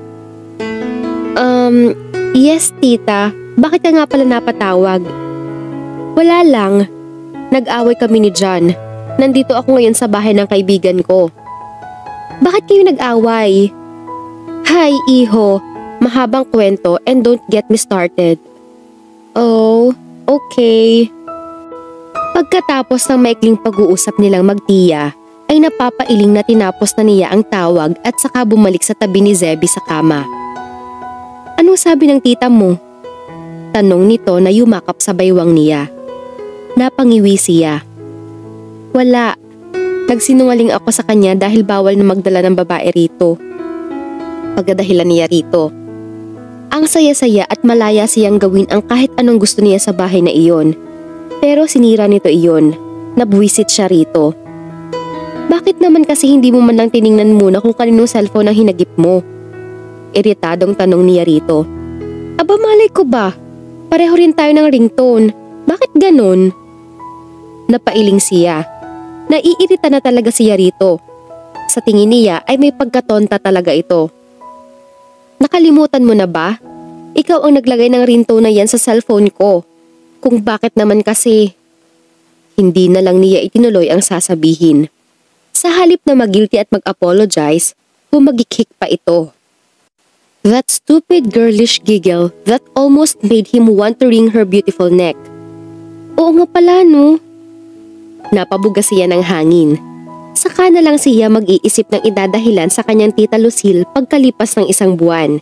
Yes tita, bakit ka nga pala napatawag? Wala lang. Nag-away kami ni John. Nandito ako ngayon sa bahay ng kaibigan ko. Bakit kayo nag-away? Hi, iho. Mahabang kwento and don't get me started. Oh, okay. Pagkatapos ng maikling pag-uusap nilang magtiya, ay napapailing na tinapos na niya ang tawag at saka bumalik sa tabi ni Zebby sa kama. Anong sabi ng tita mo? Tanong nito na yumakap sa baywang niya. Napangiwi siya. Wala. Nagsinungaling ako sa kanya dahil bawal na magdala ng babae rito. Pagkadahilan niya rito. Ang saya-saya at malaya siyang gawin ang kahit anong gusto niya sa bahay na iyon. Pero sinira nito iyon. Nabwisit siya rito. Bakit naman kasi hindi mo man lang tiningnan muna kung kaninong cellphone ang hinagip mo? Iritadong tanong niya rito. Aba malay ko ba? Pareho rin tayo ng ringtone. Bakit ganon? Napailing siya. Naiirita na talaga siya rito. Sa tingin niya ay may pagkatonta talaga ito. Nakalimutan mo na ba? Ikaw ang naglagay ng ringtone na yan sa cellphone ko. Kung bakit naman kasi. Hindi na lang niya itinuloy ang sasabihin. Sa halip na mag-guilty at mag-apologize, bumagikik pa ito. That stupid girlish giggle that almost made him want to wring her beautiful neck. Oo nga pala no. Napabuga siya ng hangin. Saka na lang siya mag-iisip ng idadahilan sa kanyang tita Lucille pagkalipas ng isang buwan.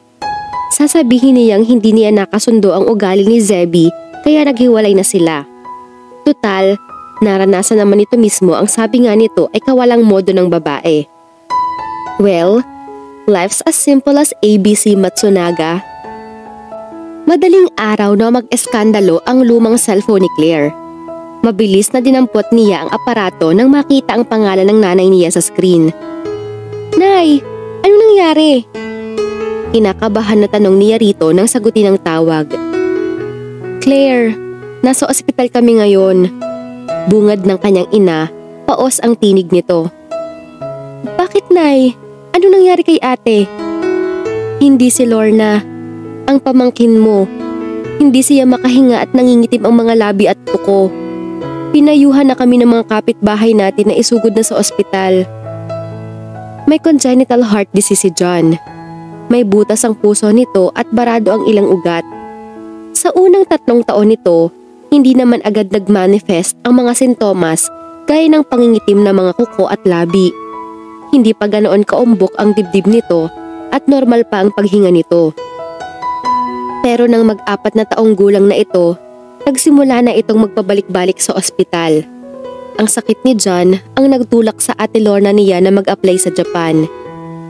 Sasabihin niyang hindi niya nakasundo ang ugali ni Zebby kaya naghiwalay na sila. Tutal, naranasan naman nito mismo ang sabi nga nito ay kawalang modo ng babae. Well, life's as simple as ABC Matsunaga. Madaling araw na mag-eskandalo ang lumang cellphone ni Claire. Mabilis na dinampot niya ang aparato nang makita ang pangalan ng nanay niya sa screen. Nay, ano nangyari? Kinakabahan na tanong niya rito nang sagutin ang tawag. Claire, nasa ospital kami ngayon. Bungad ng kanyang ina, paos ang tinig nito. Bakit nay? Ano nangyari kay ate? Hindi si Lorna, ang pamangkin mo. Hindi siya makahinga at nangingitim ang mga labi at kuko. Pinayuhan na kami ng mga kapitbahay natin na isugod na sa ospital. May congenital heart disease si John. May butas ang puso nito at barado ang ilang ugat. Sa unang 3 taon nito, hindi naman agad nagmanifest ang mga sintomas gaya ng pangingitim na mga kuko at labi. Hindi pa ganoon kaumbok ang dibdib nito at normal pa ang paghinga nito. Pero nang mag-4 na taong gulang na ito, nagsimula na itong magpabalik-balik sa ospital. Ang sakit ni John ang nagtulak sa ate Lorna niya na mag-apply sa Japan.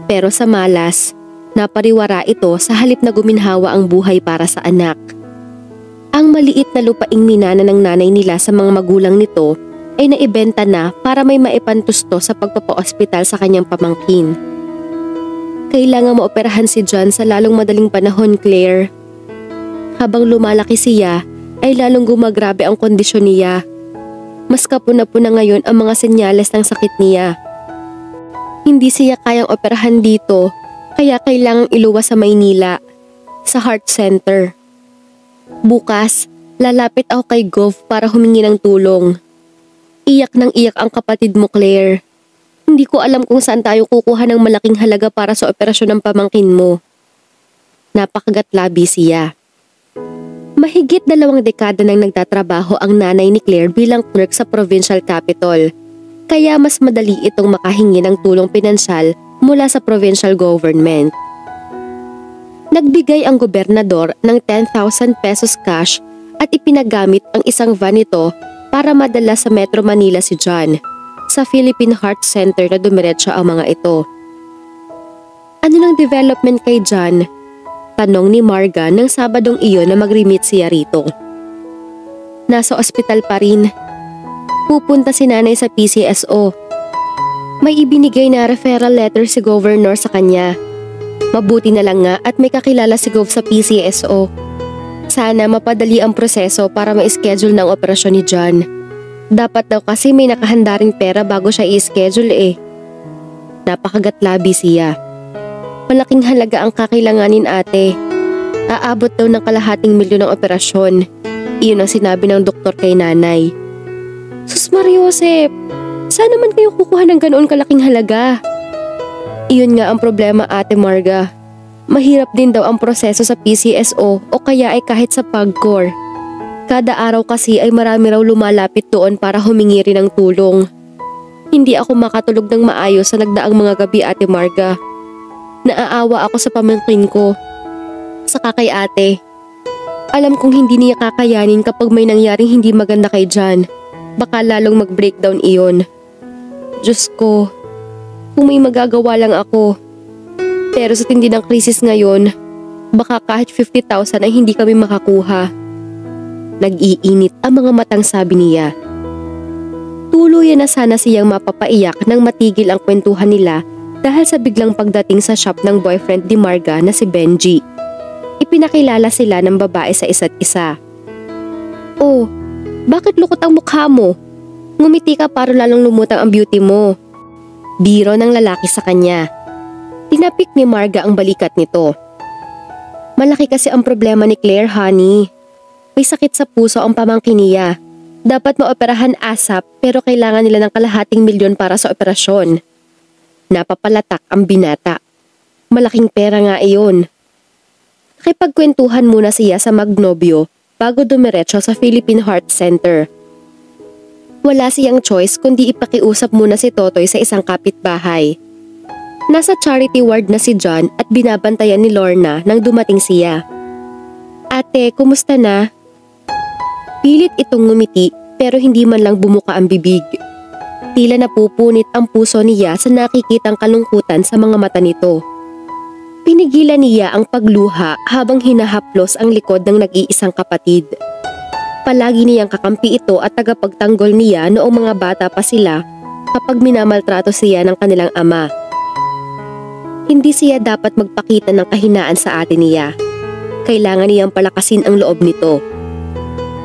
Pero sa malas, napariwara ito sa halip na guminhawa ang buhay para sa anak. Ang maliit na lupaing minana ng nanay nila sa mga magulang nito ay naibenta na para may maipantusto sa pagpapa-ospital sa kanyang pamangkin. Kailangan maoperahan si John sa lalong madaling panahon, Claire. Habang lumalaki siya, ay lalong gumagrabe ang kondisyon niya. Mas kapuna-puna ngayon ang mga senyales ng sakit niya. Hindi siya kayang operahan dito, kaya kailangang iluwas sa Maynila, sa heart center. Bukas, lalapit ako kay Gov para humingi ng tulong. Iyak ng iyak ang kapatid mo, Claire. Hindi ko alam kung saan tayo kukuha ng malaking halaga para sa operasyon ng pamangkin mo. Napakagatlabi siya. Mahigit 2 dekada nang nagtatrabaho ang nanay ni Claire bilang clerk sa provincial capital. Kaya mas madali itong makahingi ng tulong pinansyal mula sa provincial government. Nagbigay ang gobernador ng 10,000 pesos cash at ipinagamit ang isang van nito para madala sa Metro Manila si John, sa Philippine Heart Center na dumiretso ang mga ito. Ano ng development kay John? Tanong ni Marga ng Sabadong iyon na mag-remit siya rito. Nasa ospital pa rin. Pupunta si nanay sa PCSO. May ibinigay na referral letter si Governor sa kanya. Mabuti na lang nga at may kakilala si Gov sa PCSO. Sana mapadali ang proseso para ma-schedule ng operasyon ni John. Dapat daw kasi may nakahanda ring pera bago siya i-schedule eh. Napakagatlabi siya. Malaking halaga ang kakailanganin ate. Aabot daw ng ₱250,000 ang operasyon. Iyon ang sinabi ng doktor kay nanay. Sus Mariosep, saan naman kayo kukuha ng ganoon kalaking halaga? Iyon nga ang problema ate Marga. Mahirap din daw ang proseso sa PCSO o kaya ay kahit sa PAGCOR. Kada araw kasi ay marami raw lumalapit doon para humingi rin ng tulong. Hindi ako makatulog ng maayos sa nagdaang mga gabi ate Marga. Naaawa ako sa pamangkin ko. Saka kay ate. Alam kong hindi niya kakayanin kapag may nangyaring hindi maganda kay John. Baka lalong mag-breakdown iyon. Diyos ko, kung may magagawa lang ako. Pero sa tindi ng krisis ngayon, baka kahit 50,000 ay hindi kami makakuha. Nag-iinit ang mga matang sabi niya. Tuluyan na sana siyang mapapaiyak nang matigil ang kwentuhan nila dahil sa biglang pagdating sa shop ng boyfriend ni Marga na si Benji. Ipinakilala sila ng babae sa isa't isa. Oh, bakit lukot ang mukha mo? Ngumiti ka para lalong lumutang ang beauty mo. Biro ng lalaki sa kanya. Tinapik ni Marga ang balikat nito. Malaki kasi ang problema ni Claire, honey. May sakit sa puso ang pamangkin niya. Dapat maoperahan ASAP pero kailangan nila ng ₱250,000 para sa operasyon. Napapalatak ang binata. Malaking pera nga iyon. Nakipagkwentuhan muna siya sa Magnobio bago dumiretso sa Philippine Heart Center. Wala siyang choice kundi ipakiusap muna si Totoy sa isang kapitbahay. Nasa charity ward na si John at binabantayan ni Lorna nang dumating siya. Ate, kumusta na? Pilit itong ngumiti pero hindi man lang bumuka ang bibig. Tila napupunit ang puso niya sa nakikitang kalungkutan sa mga mata nito. Pinigilan niya ang pagluha habang hinahaplos ang likod ng nag-iisang kapatid. Palagi niyang kakampi ito at tagapagtanggol niya noong mga bata pa sila kapag minamaltrato siya ng kanilang ama. Hindi siya dapat magpakita ng kahinaan sa ate niya. Kailangan niyang palakasin ang loob nito.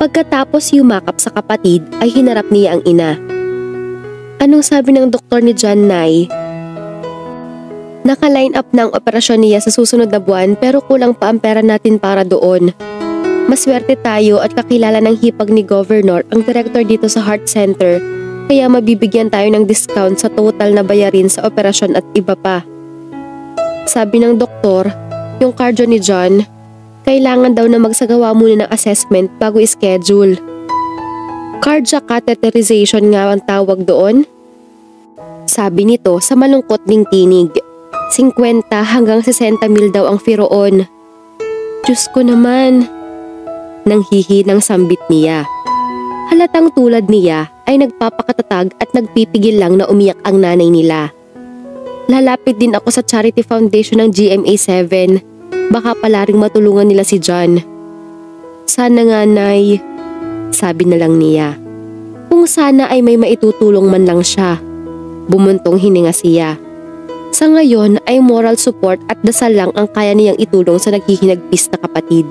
Pagkatapos yumakap sa kapatid ay hinarap niya ang ina. Anong sabi ng doktor ni John, Nay? Naka-line up na ang operasyon niya sa susunod na buwan pero kulang pa ang pera natin para doon. Maswerte tayo at kakilala ng hipag ni Governor ang director dito sa Heart Center kaya mabibigyan tayo ng discount sa total na bayarin sa operasyon at iba pa. Sabi ng doktor, yung cardio ni John, kailangan daw na magsagawa muna ng assessment bago i-schedule. Cardiac catheterization nga ang tawag doon? Sabi nito sa malungkot ding tinig. 50 hanggang 60,000 daw ang firoon. Diyos ko naman. Nanghihinang sambit niya. Halatang tulad niya ay nagpapakatatag at nagpipigil lang na umiyak ang nanay nila. Lalapit din ako sa charity foundation ng GMA7. Baka pala ring matulungan nila si John. Sana nga, Nay. Sabi na lang niya. Kung sana ay may maitutulong man lang siya. Bumuntong hininga siya. Sa ngayon ay moral support at dasal lang ang kaya niyang itulong sa naghihinagpis na kapatid.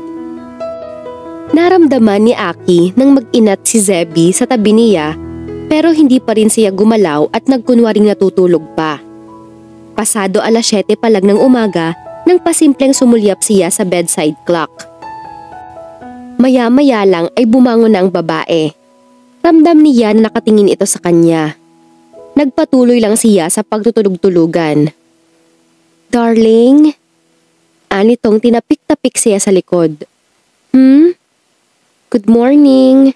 Naramdaman ni Aki nang mag-inat si Zebby sa tabi niya pero hindi pa rin siya gumalaw at nagkunwaring natutulog pa. Pasado 7:00 pa lang ng umaga nang pasimpleng sumulyap siya sa bedside clock. Maya-maya lang ay bumangon na ang babae. Ramdam niya na nakatingin ito sa kanya. Nagpatuloy lang siya sa pagtutulog-tulugan. Darling? Anitong tinapik-tapik siya sa likod. Good morning.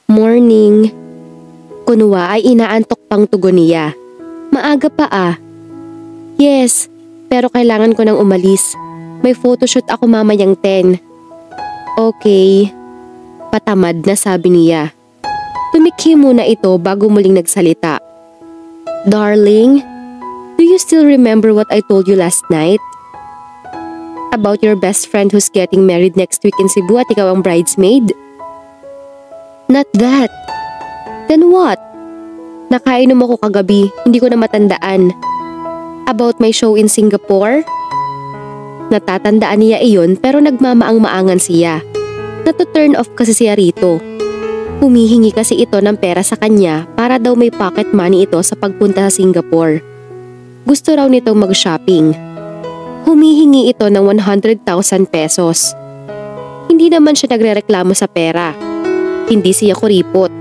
Morning. Kunwa ay inaantok pang tugon niya. Maaga pa ah. Yes, pero kailangan ko nang umalis. May photoshoot ako mamayang 10. Okay. Patamad na sabi niya. Tumikhi muna ito bago muling nagsalita. Darling, do you still remember what I told you last night? About your best friend who's getting married next week in Cebu at ikaw ang bridesmaid? Not that. Then what? Nakainom ako kagabi, hindi ko na matandaan. About my show in Singapore? Natatandaan niya iyon pero nagmamaang-maangan siya. Nato-turn off kasi siya rito. Humihingi kasi ito ng pera sa kanya para daw may pocket money ito sa pagpunta sa Singapore. Gusto raw nitong mag-shopping. Humihingi ito ng 100,000 pesos. Hindi naman siya nagrereklamo sa pera. Hindi siya kuripot.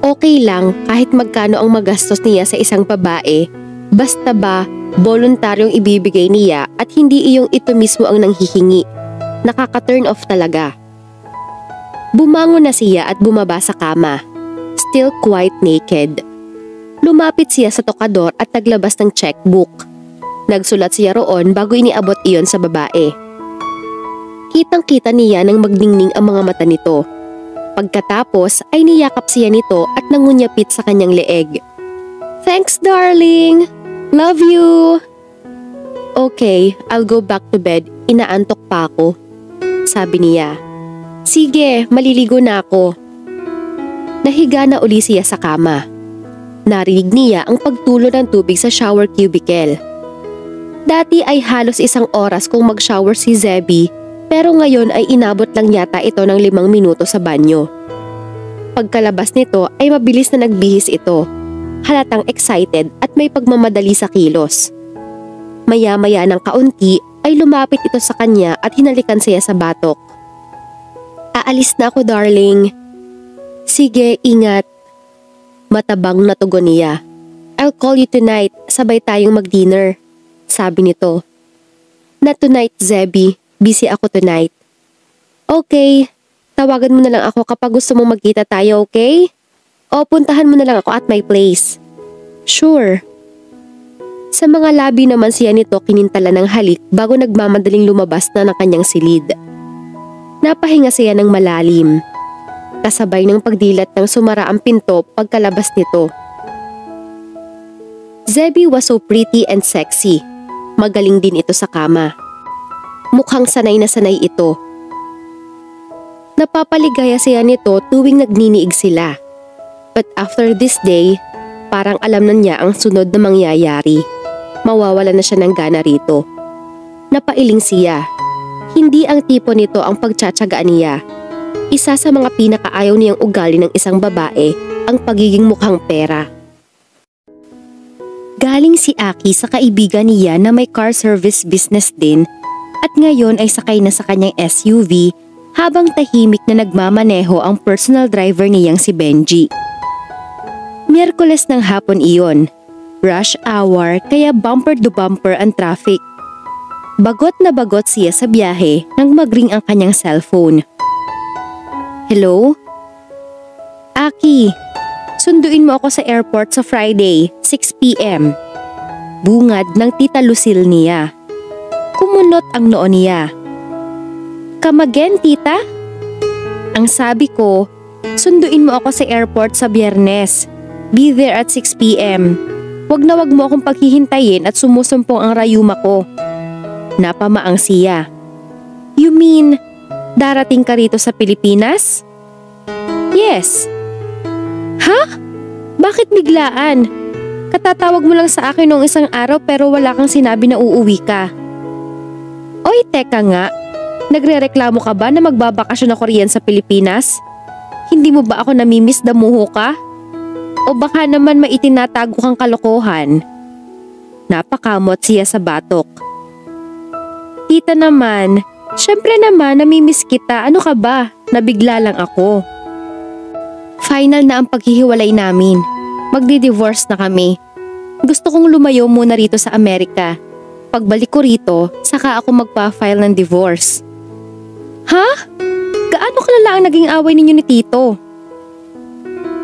Okay lang kahit magkano ang magastos niya sa isang babae, basta ba voluntaryong ibibigay niya at hindi iyong ito mismo ang nanghihingi. Nakaka-turn off talaga. Bumangon na siya at bumaba sa kama. Still quite naked. Lumapit siya sa tokador at naglabas ng checkbook. Nagsulat siya roon bago iniabot iyon sa babae. Kitang-kita niya nang magningning ang mga mata nito. Pagkatapos ay niyakap siya nito at nangunyapit sa kanyang leeg. "Thanks darling! Love you!" "Okay, I'll go back to bed. Inaantok pa ako," sabi niya. "Sige, maliligo na ako." Nahiga na uli siya sa kama. Narinig niya ang pagtulo ng tubig sa shower cubicle. Dati ay halos 1 oras kung mag-shower si Zebby, pero ngayon ay inabot lang yata ito ng 5 minuto sa banyo. Pagkalabas nito ay mabilis na nagbihis ito. Halatang excited at may pagmamadali sa kilos. Maya-maya ng kaunti ay lumapit ito sa kanya at hinalikan siya sa batok. "Aalis na ako, darling." "Sige, ingat." Matabang na tugon niya. "I'll call you tonight, sabay tayong mag-dinner," sabi nito. "Not tonight, Zebby. Busy ako tonight." "Okay, tawagan mo na lang ako kapag gusto mong magkita tayo, okay? O puntahan mo na lang ako at my place." "Sure." Sa mga labi naman siya nito kinintala ng halik bago nagmamadaling lumabas na ng kanyang silid. Napahinga siya ng malalim. Kasabay ng pagdilat ng sumara ang pinto pagkalabas nito. Zebby was so pretty and sexy. Magaling din ito sa kama. Mukhang sanay na sanay ito. Napapaligaya siya nito tuwing nagniniig sila. But after this day, parang alam na niya ang sunod na mangyayari. Mawawala na siya ng gana rito. Napailing siya. Hindi ang tipo nito ang pagtsatsagaan niya. Isa sa mga pinakaayaw niyang ugali ng isang babae ang pagiging mukhang pera. Galing si Aki sa kaibigan niya na may car service business din at ngayon ay sakay na sa kanyang SUV habang tahimik na nagmamaneho ang personal driver niyang si Benji. Miyerkules ng hapon iyon. Rush hour kaya bumper to bumper ang traffic. Bagot na bagot siya sa biyahe nang mag-ring ang kanyang cellphone. "Hello? Aki, sunduin mo ako sa airport sa Friday, 6 p.m. Bungad ng Tita Lucille niya. Kumunot ang noo niya. "Come again, tita?" Ang sabi ko, sunduin mo ako sa airport sa Biyernes. Be there at 6 p.m. Wag na wag mo akong paghihintayin at sumusumpong ang rayuma ko. Napamaang siya. "You mean, darating ka rito sa Pilipinas?" "Yes." "Ha? Bakit biglaan? Katatawag mo lang sa akin noong isang araw pero wala kang sinabi na uuwi ka." "Oy, teka nga. Nagrereklamo ka ba na magbabakasyon ako riyan sa Pilipinas? Hindi mo ba ako namimiss damuho ka? O baka naman maitinatago kang kalokohan?" Napakamot siya sa batok. "Tita naman, syempre naman namimiss kita. Ano ka ba? Nabigla lang ako." "Final na ang paghihiwalay namin. Magdi-divorce na kami. Gusto kong lumayo muna rito sa Amerika. Pagbalik ko rito, saka ako magpa-file ng divorce." "Ha? Gaano kalala ang naging away ninyo ni Tito?"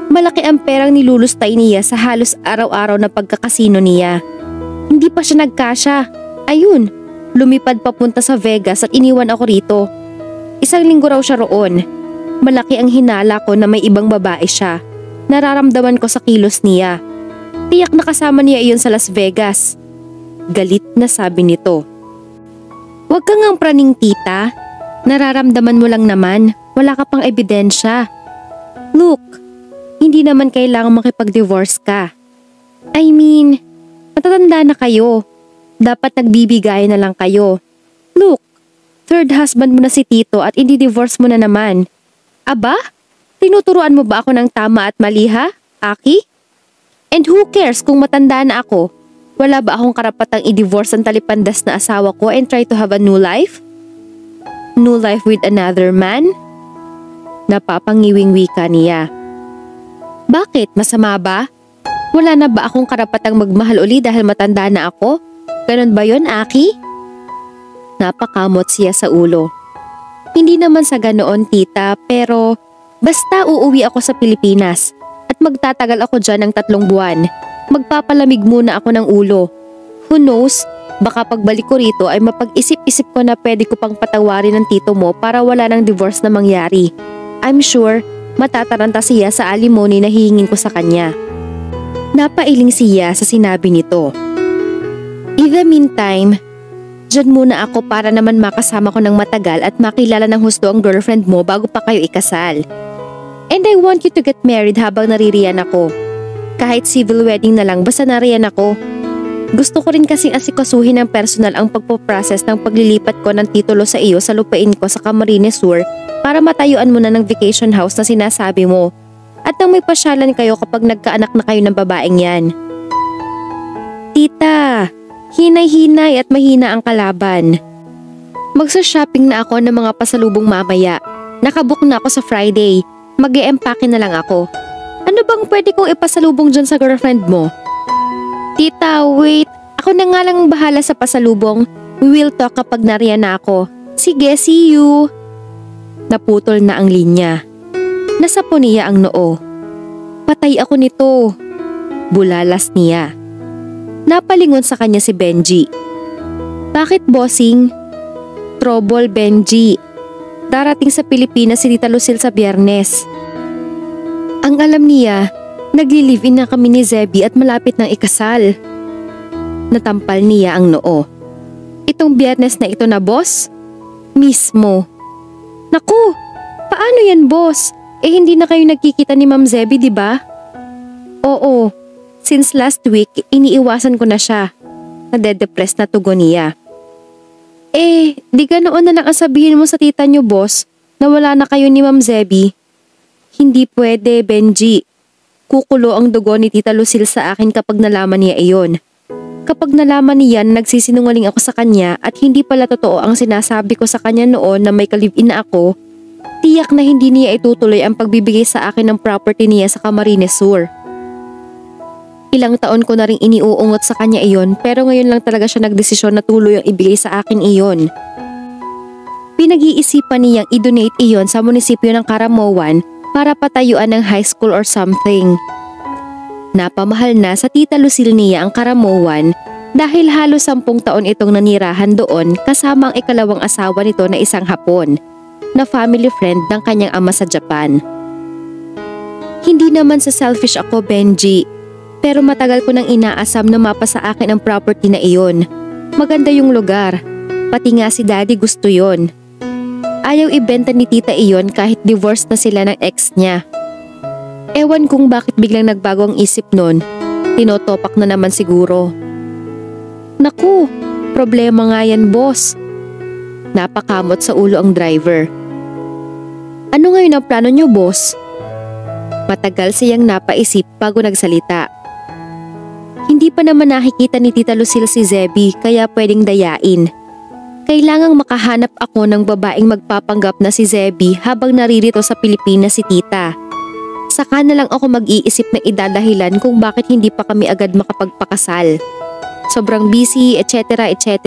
Malaki ang perang nilulustay niya sa halos araw-araw na pagkakasino niya. Hindi pa siya nagkasya. Ayun, lumipad papunta sa Vegas at iniwan ako rito. 1 linggo raw siya roon. Malaki ang hinala ko na may ibang babae siya. Nararamdaman ko sa kilos niya. Tiyak na kasama niya iyon sa Las Vegas. Galit na sabi nito. "Huwag kang ang praning, tita. Nararamdaman mo lang naman. Wala ka pang ebidensya. Look, Hindi naman kailangan makipag-divorce ka. I mean, matatanda na kayo. Dapat nagbibigay na lang kayo. Look, third husband mo na si Tito at i-divorce mo na naman. Aba? Tinuturuan mo ba ako ng tama at mali ha, Aki? And who cares kung matanda na ako? Wala ba akong karapatang i-divorce ang talipandas na asawa ko and try to have a new life? New life with another man? Napapangiwing wika niya. Bakit? Masama ba? Wala na ba akong karapatang magmahal uli dahil matanda na ako? Ganon ba yon, Aki? Napakamot siya sa ulo. Hindi naman sa ganoon, tita, pero basta uuwi ako sa Pilipinas at magtatagal ako dyan ng 3 buwan. Magpapalamig muna ako ng ulo. Who knows, baka pagbalik ko rito ay mapag-isip-isip ko na pwede ko pang patawarin ng tito mo para wala ng divorce na mangyari. I'm sure matataranta siya sa alimony na hihingin ko sa kanya. Napailing siya sa sinabi nito. In the meantime, dyan muna ako para naman makasama ko ng matagal at makilala ng husto ang girlfriend mo bago pa kayo ikasal. And I want you to get married habang naririyan ako. Kahit civil wedding na lang basta nariyan ako. Gusto ko rin kasing asikasuhin ng personal ang pagpoprocess ng paglilipat ko ng titulo sa iyo sa lupain ko sa Camarines Sur para matayuan mo na ng vacation house na sinasabi mo. At nang may pasyalan kayo kapag nagkaanak na kayo ng babaeng yan. Tita, hinay-hinay at mahina ang kalaban. Magsa-shopping na ako ng mga pasalubong mamaya. Nakabook na ako sa Friday. Mag-e-empake na lang ako. Ano bang pwede kong ipasalubong dyan sa girlfriend mo? Tita, wait. Ako na nga lang bahala sa pasalubong. We will talk kapag nariyan na ako. Sige, see you. Naputol na ang linya. Nasapo niya ang noo. Patay ako nito. Bulalas niya. Napalingon sa kanya si Benji. Bakit, bossing? Trouble, Benji. Darating sa Pilipinas si Tita Lucille sa Biyernes. Ang alam niya, nagli-live-in na kami ni Zebby at malapit ng ikasal. Natampal niya ang noo. Itong Biyernes na ito na, boss? Mismo. Naku, paano yan, boss? Eh hindi na kayo nagkikita ni Ma'am Zebby, di ba? Oo, since last week, iniiwasan ko na siya. Nade-depress na tugon niya. Eh, di ganoon na lang ang sabihin mo sa tita niyo, boss, na wala na kayo ni Ma'am Zebby. Hindi pwede, Benji. Kukulo ang dugo ni Tita Lucille sa akin kapag nalaman niya iyon. Kapag nalaman niya na nagsisinungaling ako sa kanya at hindi pala totoo ang sinasabi ko sa kanya noon na may ka-live-in na ako, tiyak na hindi niya itutuloy ang pagbibigay sa akin ng property niya sa Camarines Sur. Ilang taon ko na ring iniuungot sa kanya iyon pero ngayon lang talaga siya nagdesisyon na tuloy ang ibigay sa akin iyon. Pinag-iisipan niyang i-donate iyon sa munisipyo ng Caramoan para patayuan ng high school or something. Napamahal na sa Tita Lucille niya ang Caramoan dahil halos 10 taon itong nanirahan doon kasama ang ikalawang asawa nito na isang Hapon na family friend ng kanyang ama sa Japan. Hindi naman sa selfish ako, Benji, pero matagal ko nang inaasam na mapa sa akin ang property na iyon. Maganda yung lugar, pati nga si Daddy gusto yon. Ayaw ibenta ni tita iyon kahit divorce na sila ng ex niya. Ewan kung bakit biglang nagbago ang isip nun. Tinotopak na naman siguro. Naku, problema nga yan, boss. Napakamot sa ulo ang driver. Ano ngayon ang plano niyo, boss? Matagal siyang napaisip bago nagsalita. Hindi pa naman nakikita ni Tita Lucille si Zebby kaya pwedeng dayain. Kailangang makahanap ako ng babaeng magpapanggap na si Zebby habang naririto sa Pilipinas si tita. Saka na lang ako mag-iisip ng idadahilan kung bakit hindi pa kami agad makapagpakasal. Sobrang busy, etc. etc.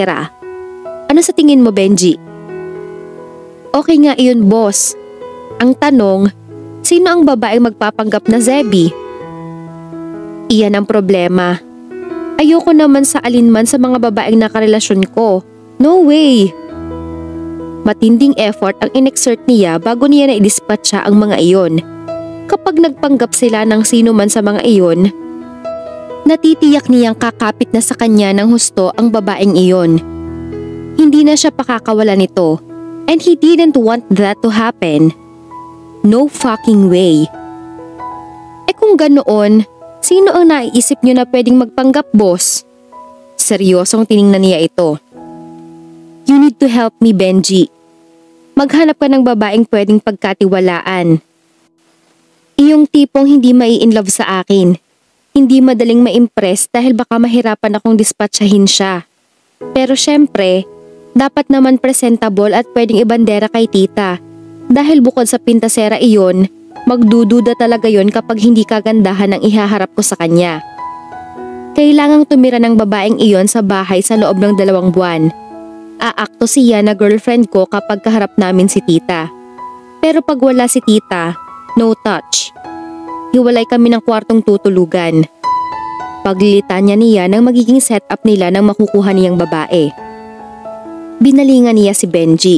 Ano sa tingin mo, Benji? Okay nga iyon, boss. Ang tanong, sino ang babaeng magpapanggap na Zebby? Iyan ang problema. Ayoko naman sa alinman sa mga babaeng nakarelasyon ko. No way! Matinding effort ang inexert niya bago niya na-dispatcha ang mga iyon. Kapag nagpanggap sila ng sino man sa mga iyon, natitiyak niyang kakapit na sa kanya ng husto ang babaeng iyon. Hindi na siya pakakawala nito and he didn't want that to happen. No fucking way. Kung ganoon, sino ang naiisip niyo na pwedeng magpanggap, boss? Seryosong tiningnan niya ito. You need to help me, Benji. Maghanap ka ng babaeng pwedeng pagkatiwalaan. Iyong tipong hindi mai-inlove sa akin. Hindi madaling ma-impress dahil baka mahirapan akong dispatchahin siya. Pero syempre, dapat naman presentable at pwedeng ibandera kay tita. Dahil bukod sa pintasera iyon, magdududa talaga yon kapag hindi kagandahan ang ihaharap ko sa kanya. Kailangang tumira ng babaeng iyon sa bahay sa loob ng 2 buwan. Aakto siya na girlfriend ko kapag kaharap namin si tita. Pero pag wala si tita, no touch. Hiwalay kami ng kwartong tutulugan. Paglilitan niya ng magiging setup nila ng makukuha niyang babae. Binalingan niya si Benji.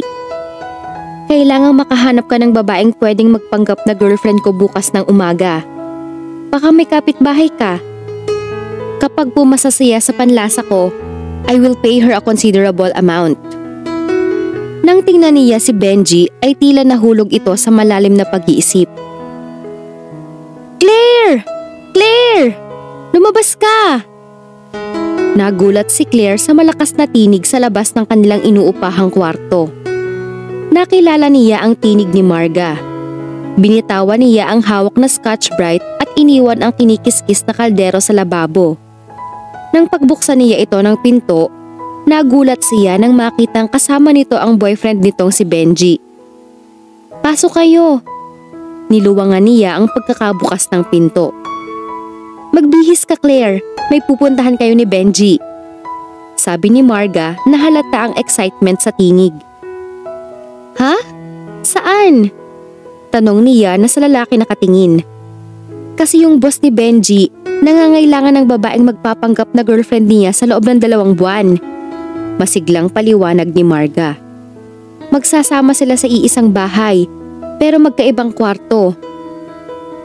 Kailangang makahanap ka ng babaeng pwedeng magpanggap na girlfriend ko bukas ng umaga. Baka may kapitbahay ka. Kapag pumasa siya sa panlasa ko, I will pay her a considerable amount. Nang tingnan niya si Benji ay tila nahulog ito sa malalim na pag-iisip. Claire! Claire! Lumabas ka! Nagulat si Claire sa malakas na tinig sa labas ng kanilang inuupahang kwarto. Nakilala niya ang tinig ni Marga. Binitawan niya ang hawak na Scotch Brite at iniwan ang kinikiskis na kaldero sa lababo. Nang pagbuksan niya ito ng pinto, nagulat siya nang makitang kasama nito ang boyfriend nitong si Benji. Pasok kayo! Niluwangan niya ang pagkakabukas ng pinto. Magbihis ka, Claire. May pupuntahan kayo ni Benji. Sabi ni Marga na halata ang excitement sa tinig. Ha? Saan? Tanong niya na sa lalaki nakatingin. Kasi yung boss ni Benji nangangailangan ng babaeng magpapanggap na girlfriend niya sa loob ng 2 buwan. Masiglang paliwanag ni Marga. Magsasama sila sa iisang bahay pero magkaibang kwarto.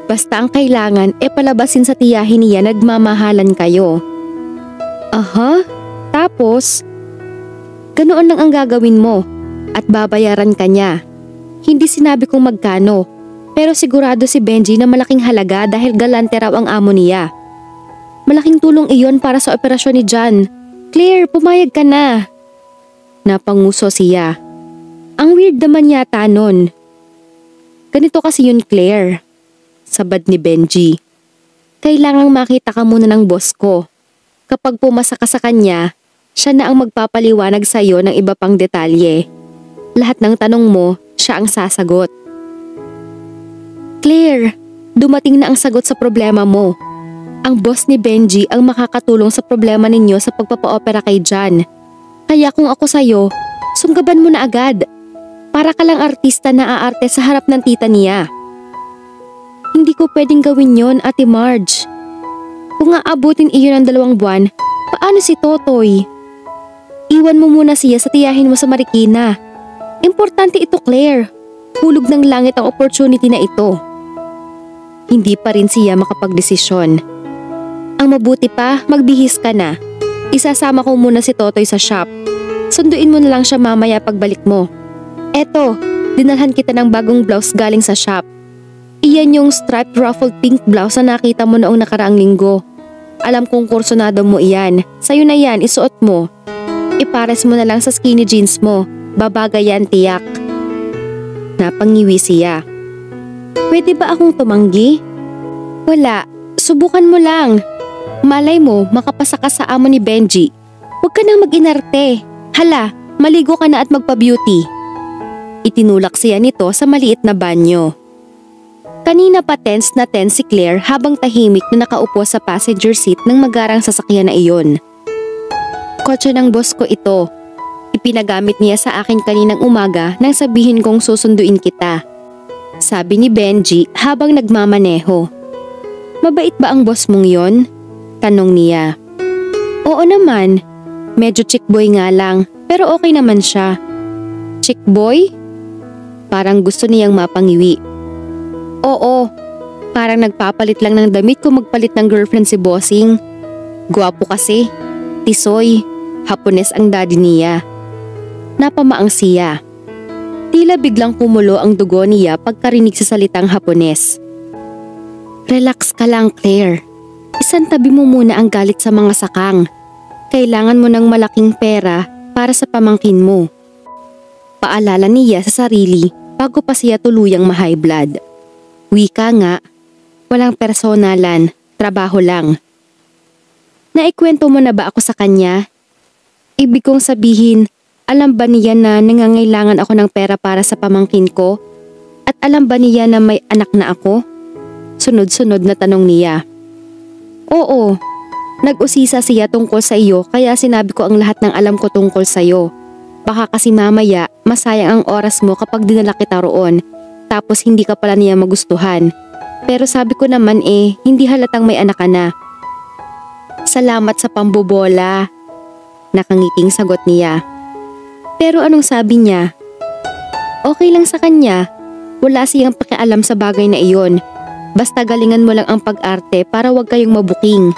Basta ang kailangan palabasin sa tiyahin niya nagmamahalan kayo. Aha? Tapos? Ganoon lang ang gagawin mo at babayaran ka niya. Hindi sinabi kong magkano, pero sigurado si Benji na malaking halaga dahil galante raw ang amo niya. Malaking tulong iyon para sa operasyon ni John. Claire, pumayag ka na. Napanguso siya. Ang weird naman yata nun. Ganito kasi yun, Claire. Sabad ni Benji. Kailangang makita ka muna ng boss ko. Kapag pumasa ka sa kanya, siya na ang magpapaliwanag sa iyo ng iba pang detalye. Lahat ng tanong mo, siya ang sasagot. Claire, dumating na ang sagot sa problema mo. Ang boss ni Benji ang makakatulong sa problema ninyo sa pagpapa-opera kay John. Kaya kung ako sa'yo, sunggaban mo na agad. Para ka lang artista na aarte sa harap ng tita niya. Hindi ko pwedeng gawin yon, Ate Marge. Kung aabutin iyon ng 2 buwan, paano si Totoy? Iwan mo muna siya sa tiyahin mo sa Marikina. Importante ito, Claire. Hulog ng langit ang opportunity na ito. Hindi pa rin siya makapagdesisyon. Ang mabuti pa, magbihis ka na. Isasama ko muna si Totoy sa shop. Sunduin mo na lang siya mamaya pagbalik mo. Eto, dinalhan kita ng bagong blouse galing sa shop. Iyan yung striped ruffled pink blouse na nakita mo noong nakaraang linggo. Alam kong kursonado mo iyan. Sa'yo na yan, isuot mo. Ipares mo na lang sa skinny jeans mo. Babagay yan, tiyak. Napangiwi siya. Pwede ba akong tumanggi? Wala, subukan mo lang. Malay mo, makapasa ka sa amo ni Benji. Huwag ka nang mag-inarte. Hala, maligo ka na at magpa-beauty. Itinulak siya nito sa maliit na banyo. Kanina pa tense na tense si Claire habang tahimik na nakaupo sa passenger seat ng magarang sasakyan na iyon. Kotse ng boss ko ito. Ipinagamit niya sa akin kaninang umaga nang sabihin kong susunduin kita. Sabi ni Benji habang nagmamaneho. Mabait ba ang boss mong yon? Tanong niya. Oo naman. Medyo chick boy nga lang pero okay naman siya. Chick boy? Parang gusto niyang mapangiwi. Oo. Parang nagpapalit lang ng damit kung magpalit ng girlfriend si bossing. Gwapo kasi. Tisoy. Hapones ang daddy niya. Napamaang siya. Tila biglang kumulo ang dugo niya pagkarinig sa salitang Hapones. Relax ka lang, Claire. Isantabi mo muna ang galit sa mga sakang. Kailangan mo ng malaking pera para sa pamangkin mo. Paalala niya sa sarili bago pa siya tuluyang ma-high blood. Wika nga, walang personalan, trabaho lang. Naikwento mo na ba ako sa kanya? Ibig kong sabihin, alam ba niya na nangangailangan ako ng pera para sa pamangkin ko? At alam ba niya na may anak na ako? Sunod-sunod na tanong niya. Oo, nag-usisa siya tungkol sa iyo kaya sinabi ko ang lahat ng alam ko tungkol sa iyo. Baka kasi mamaya masayang ang oras mo kapag dinala kita roon tapos hindi ka pala niya magustuhan. Pero sabi ko naman hindi halatang may anak ka na. Salamat sa pambobola. Nakangiting sagot niya. Pero anong sabi niya? Okay lang sa kanya. Wala siyang pakialam sa bagay na iyon. Basta galingan mo lang ang pag-arte para wag kayong mabuking.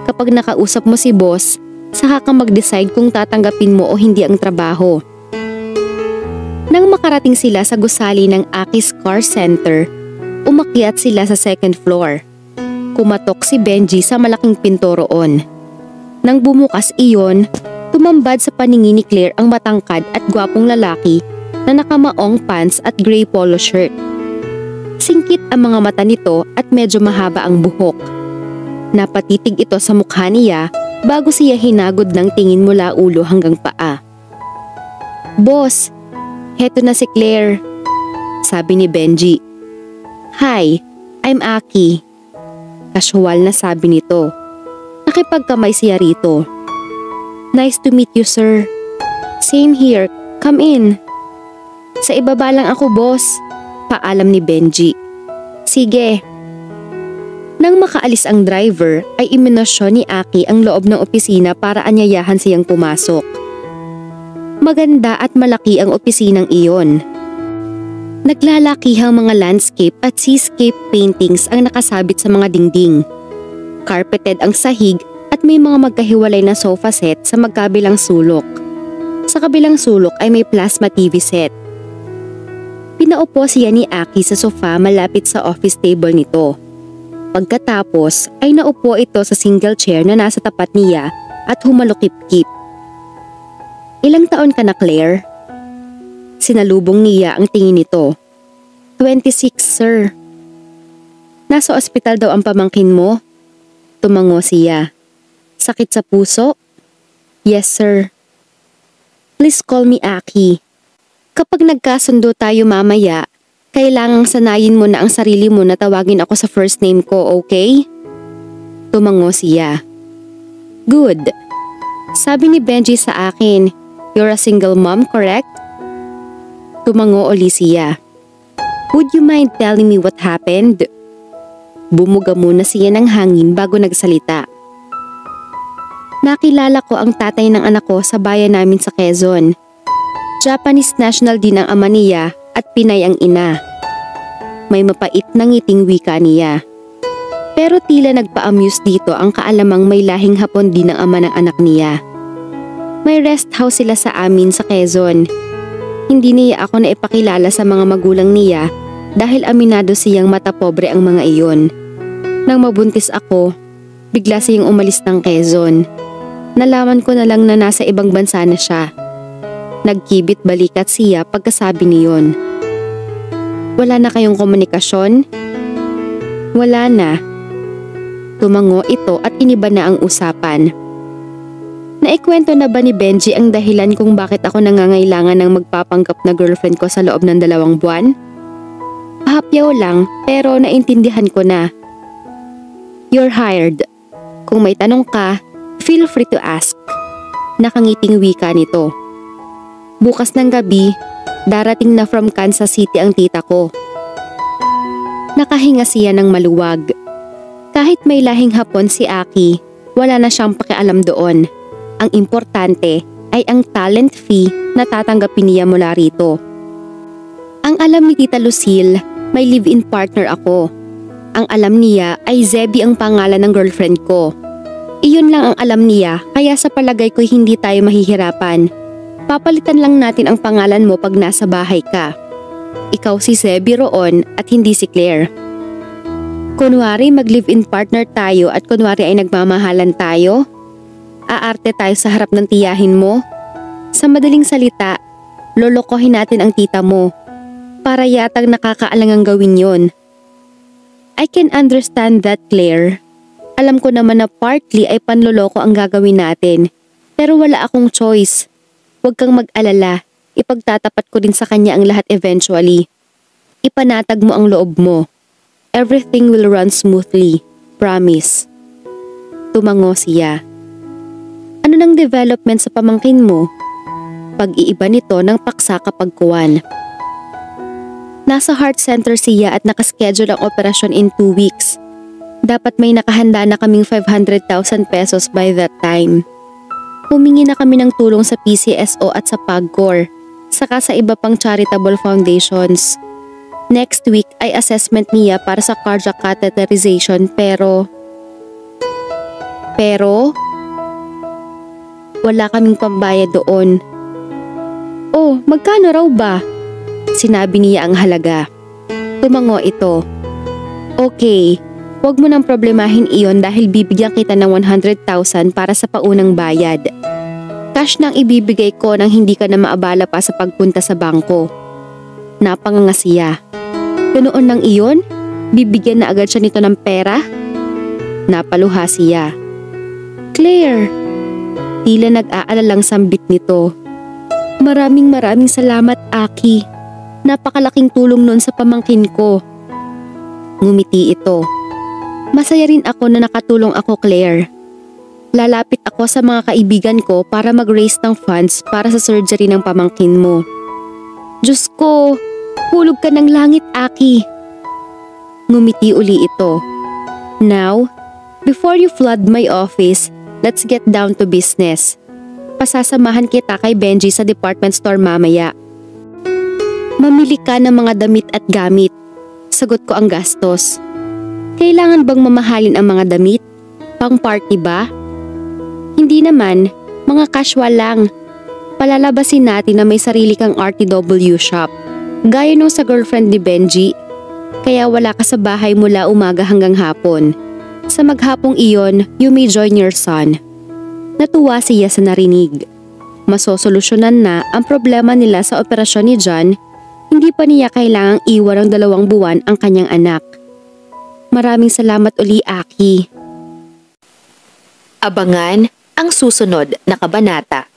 Kapag nakausap mo si boss, saka ka mag-decide kung tatanggapin mo o hindi ang trabaho. Nang makarating sila sa gusali ng Aki's Car Center, umakyat sila sa second floor. Kumatok si Benji sa malaking pinto roon. Nang bumukas iyon, tumambad sa paningin ni Claire ang matangkad at gwapong lalaki na nakamaong pants at gray polo shirt. Singkit ang mga mata nito at medyo mahaba ang buhok. Napatitig ito sa mukha niya bago siya hinagod ng tingin mula ulo hanggang paa. Boss, heto na si Claire, sabi ni Benji. Hi, I'm Aki. Casual na sabi nito. Nakipagkamay siya rito. Nice to meet you, sir. Same here, come in. Sa ibaba lang ako, boss. Paalam ni Benji. Sige. Nang makaalis ang driver ay iminosyon ni Aki ang loob ng opisina para anyayahan siyang pumasok. Maganda at malaki ang opisinang iyon. Naglalakihang mga landscape at seascape paintings ang nakasabit sa mga dingding. Carpeted ang sahig at may mga magkahiwalay na sofa set sa magkabilang sulok. Sa kabilang sulok ay may plasma TV set. Pinaupo siya ni Aki sa sofa malapit sa office table nito. Pagkatapos ay naupo ito sa single chair na nasa tapat niya at humalukip-kip. Ilang taon ka na, Claire? Sinalubong niya ang tingin nito. 26, sir. Nasa ospital daw ang pamangkin mo? Tumango siya. Sakit sa puso? Yes, sir. Please call me Aki. Kapag nagkasundo tayo mamaya, kailangang sanayin mo na ang sarili mo na tawagin ako sa first name ko, okay? Tumango siya. Good. Sabi ni Benji sa akin, you're a single mom, correct? Tumango uli siya. Would you mind telling me what happened? Bumuga muna siya ng hangin bago nagsalita. Nakilala ko ang tatay ng anak ko sa bayan namin sa Quezon. Japanese national din ang ama niya at Pinay ang ina. May mapait na ngiting wika niya. Pero tila nagpa-amuse dito ang kaalamang may lahing Hapon din ang ama ng anak niya. May rest house sila sa amin sa Quezon. Hindi niya ako naipakilala sa mga magulang niya dahil aminado siyang mata pobre ang mga iyon. Nang mabuntis ako, bigla siyang umalis ng Quezon. Nalaman ko na lang na nasa ibang bansa na siya. Nagkibit balikat siya pagkasabi niyon. Wala na kayong komunikasyon? Wala na. Tumango ito at iniba na ang usapan. Naikwento na ba ni Benji ang dahilan kung bakit ako nangangailangan ng magpapanggap na girlfriend ko sa loob ng 2 buwan? Pahapyaw lang pero naintindihan ko na. You're hired. Kung may tanong ka, feel free to ask. Nakangiting wika nito. Bukas ng gabi, darating na from Kansas City ang tita ko. Nakahinga siya ng maluwag. Kahit may lahing Hapon si Aki, wala na siyang pakialam doon. Ang importante ay ang talent fee na tatanggapin niya mula rito. Ang alam ni Tita Lucille, may live-in partner ako. Ang alam niya ay Zebby ang pangalan ng girlfriend ko. Iyon lang ang alam niya kaya sa palagay ko hindi tayo mahihirapan. Papalitan lang natin ang pangalan mo pag nasa bahay ka. Ikaw si Zebby roon at hindi si Claire. Kunwari mag-live-in partner tayo at kunwari ay nagmamahalan tayo? Aarte tayo sa harap ng tiyahin mo? Sa madaling salita, lolokohin natin ang tita mo. Para yatang nakakaalangang gawin yon. I can understand that, Claire. Alam ko naman na partly ay panloloko ang gagawin natin. Pero wala akong choice. Huwag kang mag-alala. Ipagtatapat ko din sa kanya ang lahat eventually. Ipanatag mo ang loob mo. Everything will run smoothly. Promise. Tumango siya. Ano nang development sa pamangkin mo? Pag-iiba nito ng paksa kapag kuwan. Nasa heart center siya at nakaschedule ang operasyon in 2 weeks. Dapat may nakahanda na kaming 500,000 pesos by that time. Humingi na kami ng tulong sa PCSO at sa PAGCOR, saka sa iba pang charitable foundations. Next week ay assessment niya para sa cardiac catheterization pero wala kaming pambayad doon. Oh, magkano raw ba? Sinabi niya ang halaga. Tumango ito. Okay, huwag mo nang problemahin iyon dahil bibigyan kita ng 100,000 para sa paunang bayad. Cash nang ibibigay ko nang hindi ka na maabala pa sa pagpunta sa bangko. Napanganga siya. Ganoon nang iyon? Bibigyan na agad siya nito ng pera? Napaluha siya. Claire! Tila nag-aalalang sambit nito. Maraming salamat, Aki. Napakalaking tulong nun sa pamangkin ko. Ngumiti ito. Masaya rin ako na nakatulong ako, Claire. Lalapit ako sa mga kaibigan ko para mag-raise ng funds para sa surgery ng pamangkin mo. Diyos ko! Hulog ka ng langit, Aki. Ngumiti uli ito. Now, before you flood my office, let's get down to business. Pasasamahan kita kay Benji sa department store mamaya. Mamili ka ng mga damit at gamit. Sagot ko ang gastos. Kailangan bang mamahalin ang mga damit? Pang party ba? Hindi naman, mga casual lang. Palalabasin natin na may sarili kang RTW shop. Gaya nung sa girlfriend ni Benji, kaya wala ka sa bahay mula umaga hanggang hapon. Sa maghapong iyon, you may join your son. Natuwa siya sa narinig. Masosolusyonan na ang problema nila sa operasyon ni John, hindi pa niya kailangang iwan ng 2 buwan ang kanyang anak. Maraming salamat uli, Aki. Abangan ang susunod na kabanata.